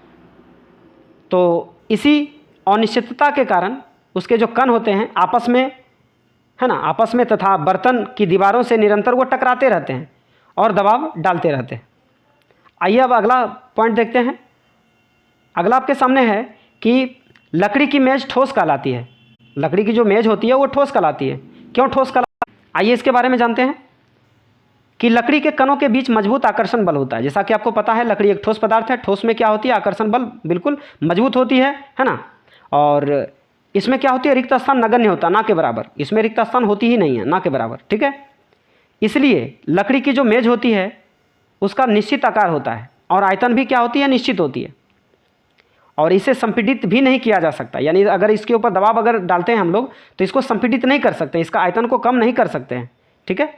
तो इसी अनिश्चितता के कारण उसके जो कण होते हैं आपस में, है ना, आपस में तथा बर्तन की दीवारों से निरंतर वो टकराते रहते हैं और दबाव डालते रहते हैं। आइए अब अगला पॉइंट देखते हैं। अगला आपके सामने है कि लकड़ी की मेज ठोस कहलाती है। लकड़ी की जो मेज होती है वो ठोस कहलाती है। क्यों ठोस कहलाती है? आइए इसके बारे में जानते हैं कि लकड़ी के कणों के बीच मजबूत आकर्षण बल होता है। जैसा कि आपको पता है लकड़ी एक ठोस पदार्थ है। ठोस में क्या होती है? आकर्षण बल बिल्कुल मजबूत होती है ना। और इसमें क्या होती है? रिक्त स्थान नगण्य होता है, ना के बराबर। इसमें रिक्त स्थान होती ही नहीं है, ना के बराबर। ठीक है, इसलिए लकड़ी की जो मेज होती है उसका निश्चित आकार होता है और आयतन भी क्या होती है? निश्चित होती है। और इसे संपीड़ित भी नहीं किया जा सकता, यानी अगर इसके ऊपर दबाव अगर डालते हैं हम लोग तो इसको संपीड़ित नहीं कर सकते, इसका आयतन को कम नहीं कर सकते हैं। ठीक है,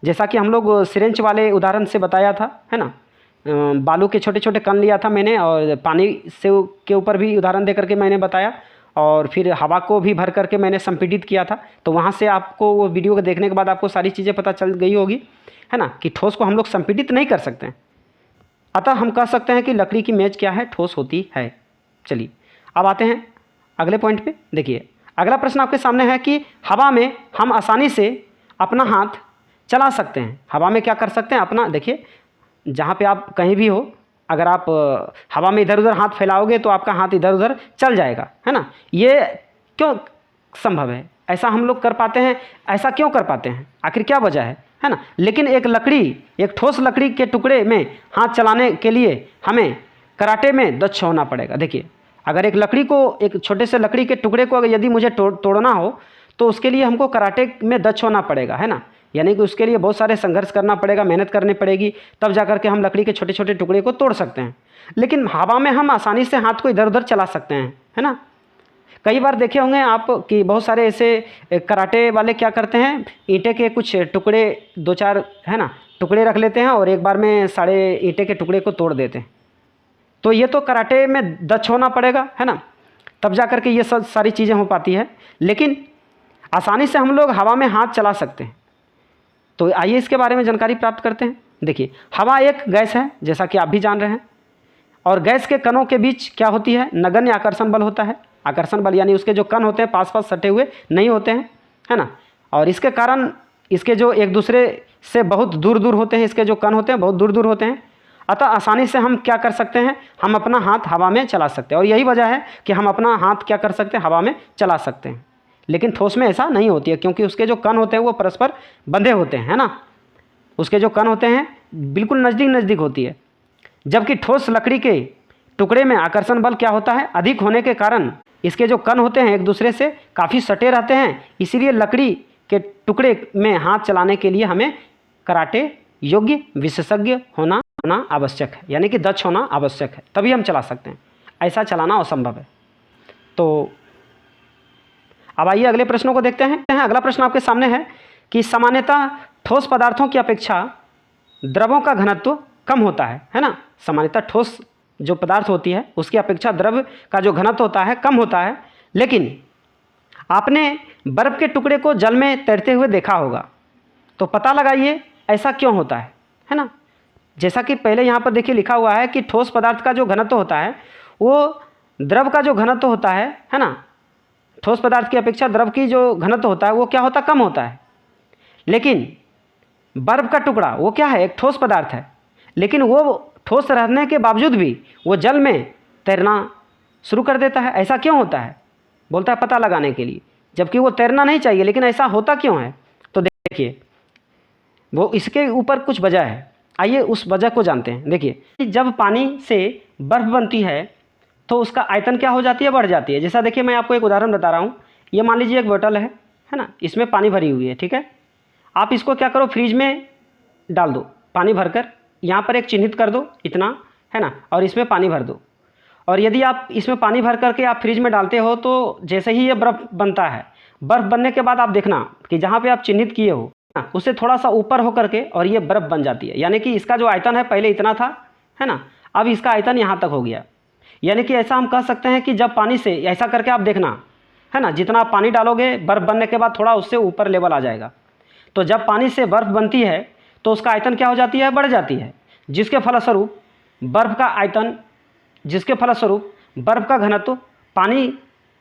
जैसा कि हम लोग सिरेंच वाले उदाहरण से बताया था, है ना, बालू के छोटे छोटे कण लिया था मैंने और पानी से के ऊपर भी उदाहरण दे करके मैंने बताया और फिर हवा को भी भर करके मैंने संपीड़ित किया था। तो वहाँ से आपको वो वीडियो को देखने के बाद आपको सारी चीज़ें पता चल गई होगी, है ना, कि ठोस को हम लोग संपीड़ित नहीं कर सकते हैं। अतः हम कह सकते हैं कि लकड़ी की मेज क्या है? ठोस होती है। चलिए, अब आते हैं अगले पॉइंट पे। देखिए, अगला प्रश्न आपके सामने है कि हवा में हम आसानी से अपना हाथ चला सकते हैं। हवा में क्या कर सकते हैं? अपना, देखिए, जहाँ पे आप कहीं भी हो, अगर आप हवा में इधर उधर हाथ फैलाओगे तो आपका हाथ इधर उधर चल जाएगा, है ना। ये क्यों संभव है? ऐसा हम लोग कर पाते हैं, ऐसा क्यों कर पाते हैं? आखिर क्या वजह है ना। लेकिन एक ठोस लकड़ी के टुकड़े में हाथ चलाने के लिए हमें कराटे में दक्ष होना पड़ेगा। देखिए, अगर एक छोटे से लकड़ी के टुकड़े को अगर यदि मुझे तोड़ना हो तो उसके लिए हमको कराटे में दक्ष होना पड़ेगा, है ना। यानी कि उसके लिए बहुत सारे संघर्ष करना पड़ेगा, मेहनत करनी पड़ेगी, तब जा कर के हम लकड़ी के छोटे छोटे टुकड़े को तोड़ सकते हैं। लेकिन हवा में हम आसानी से हाथ को इधर उधर चला सकते हैं, है ना। कई बार देखे होंगे आप कि बहुत सारे ऐसे कराटे वाले क्या करते हैं, ईंटे के कुछ टुकड़े 2-4 है ना टुकड़े रख लेते हैं और एक बार में सारे ईंटे के टुकड़े को तोड़ देते हैं। तो ये तो कराटे में दक्ष होना पड़ेगा, है ना, तब जा कर के ये सब सारी चीज़ें हो पाती है। लेकिन आसानी से हम लोग हवा में हाथ चला सकते हैं। तो आइए इसके बारे में जानकारी प्राप्त करते हैं। देखिए, हवा एक गैस है, जैसा कि आप भी जान रहे हैं, और गैस के कणों के बीच क्या होती है, नगण्य आकर्षण बल होता है। आकर्षण बल यानी उसके जो कण होते हैं पास पास सटे हुए नहीं होते हैं, है ना, और इसके कारण इसके जो एक दूसरे से बहुत दूर दूर होते हैं, इसके जो कण होते हैं बहुत दूर दूर होते हैं। अतः आसानी से हम क्या कर सकते हैं, हम अपना हाथ हवा में चला सकते हैं। और यही वजह है कि हम अपना हाथ क्या कर सकते हैं, हवा में चला सकते हैं। लेकिन ठोस में ऐसा नहीं होती है, क्योंकि उसके जो कण होते हैं वो परस्पर बंधे होते हैं, है ना, उसके जो कण होते हैं बिल्कुल नज़दीक नज़दीक होती है। जबकि ठोस लकड़ी के टुकड़े में आकर्षण बल क्या होता है, अधिक होने के कारण इसके जो कण होते हैं एक दूसरे से काफ़ी सटे रहते हैं। इसीलिए लकड़ी के टुकड़े में हाथ चलाने के लिए हमें कराटे योग्य विशेषज्ञ होना आवश्यक है, यानी कि दक्ष होना आवश्यक है, तभी हम चला सकते हैं, ऐसा चलाना असंभव है। तो अब आइए अगले प्रश्नों को देखते हैं। अगला प्रश्न आपके सामने है कि सामान्यतः ठोस पदार्थों की अपेक्षा द्रवों का घनत्व कम होता है ना। सामान्यतः ठोस जो पदार्थ होती है उसकी अपेक्षा द्रव का जो घनत्व होता है कम होता है। लेकिन आपने बर्फ़ के टुकड़े को जल में तैरते हुए देखा होगा, तो पता लगाइए ऐसा क्यों होता है ना। जैसा कि पहले यहाँ पर देखिए लिखा हुआ है कि ठोस पदार्थ का जो घनत्व होता है वो द्रव का जो घनत्व होता है ना, ठोस पदार्थ की अपेक्षा द्रव की जो घनत्व होता है वो क्या होता है, कम होता है। लेकिन बर्फ़ का टुकड़ा वो क्या है, एक ठोस पदार्थ है, लेकिन वो ठोस रहने के बावजूद भी वो जल में तैरना शुरू कर देता है। ऐसा क्यों होता है, बोलता है पता लगाने के लिए, जबकि वो तैरना नहीं चाहिए, लेकिन ऐसा होता क्यों है। तो देखिए वो इसके ऊपर कुछ वजह है, आइए उस वजह को जानते हैं। देखिए, जब पानी से बर्फ़ बनती है तो उसका आयतन क्या हो जाती है, बढ़ जाती है। जैसा देखिए मैं आपको एक उदाहरण बता रहा हूँ। ये मान लीजिए एक बोतल है ना, इसमें पानी भरी हुई है, ठीक है। आप इसको क्या करो, फ्रिज में डाल दो पानी भरकर, यहाँ पर एक चिन्हित कर दो इतना, है ना, और इसमें पानी भर दो। और यदि आप इसमें पानी भर करके आप फ्रिज में डालते हो तो जैसे ही ये बर्फ़ बनता है, बर्फ़ बनने के बाद आप देखना कि जहाँ पे आप चिन्हित किए हो उससे थोड़ा सा ऊपर हो करके और ये बर्फ़ बन जाती है। यानी कि इसका जो आयतन है पहले इतना था, है ना, अब इसका आयतन यहाँ तक हो गया। यानी कि ऐसा हम कह सकते हैं कि जब पानी से ऐसा करके आप देखना, है ना, जितना आप पानी डालोगे बर्फ़ बनने के बाद थोड़ा उससे ऊपर लेवल आ जाएगा। तो जब पानी से बर्फ़ बनती है तो उसका आयतन क्या हो जाती है, बढ़ जाती है, जिसके फलस्वरूप बर्फ़ का घनत्व पानी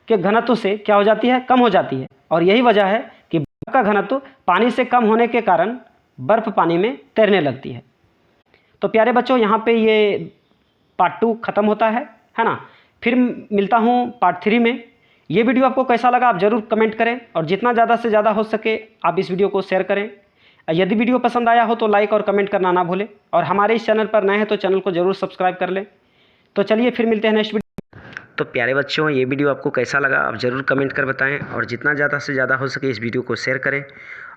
के घनत्व से क्या हो जाती है, कम हो जाती है। और यही वजह है कि बर्फ़ का घनत्व पानी से कम होने के कारण बर्फ़ पानी में तैरने लगती है। तो प्यारे बच्चों, यहाँ पे ये पार्ट 2 ख़त्म होता है ना। फिर मिलता हूँ पार्ट 3 में। ये वीडियो आपको कैसा लगा आप ज़रूर कमेंट करें, और जितना ज़्यादा से ज़्यादा हो सके आप इस वीडियो को शेयर करें। यदि वीडियो पसंद आया हो तो लाइक और कमेंट करना ना भूलें, और हमारे इस चैनल पर नए हैं तो चैनल को ज़रूर सब्सक्राइब कर लें। तो चलिए फिर मिलते हैं नेक्स्ट वीडियो। तो प्यारे बच्चों, ये वीडियो आपको कैसा लगा आप ज़रूर कमेंट कर बताएं, और जितना ज़्यादा से ज़्यादा हो सके इस वीडियो को शेयर करें।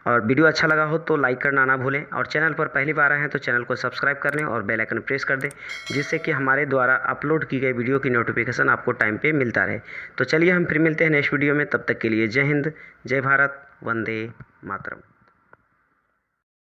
और वीडियो अच्छा लगा हो तो लाइक करना ना भूलें, और चैनल पर पहली बार आए हैं तो चैनल को सब्सक्राइब कर लें और बेल आइकन प्रेस कर दें, जिससे कि हमारे द्वारा अपलोड की गई वीडियो की नोटिफिकेशन आपको टाइम पे मिलता रहे। तो चलिए हम फिर मिलते हैं नेक्स्ट वीडियो में, तब तक के लिए जय हिंद, जय भारत, वंदे मातरम।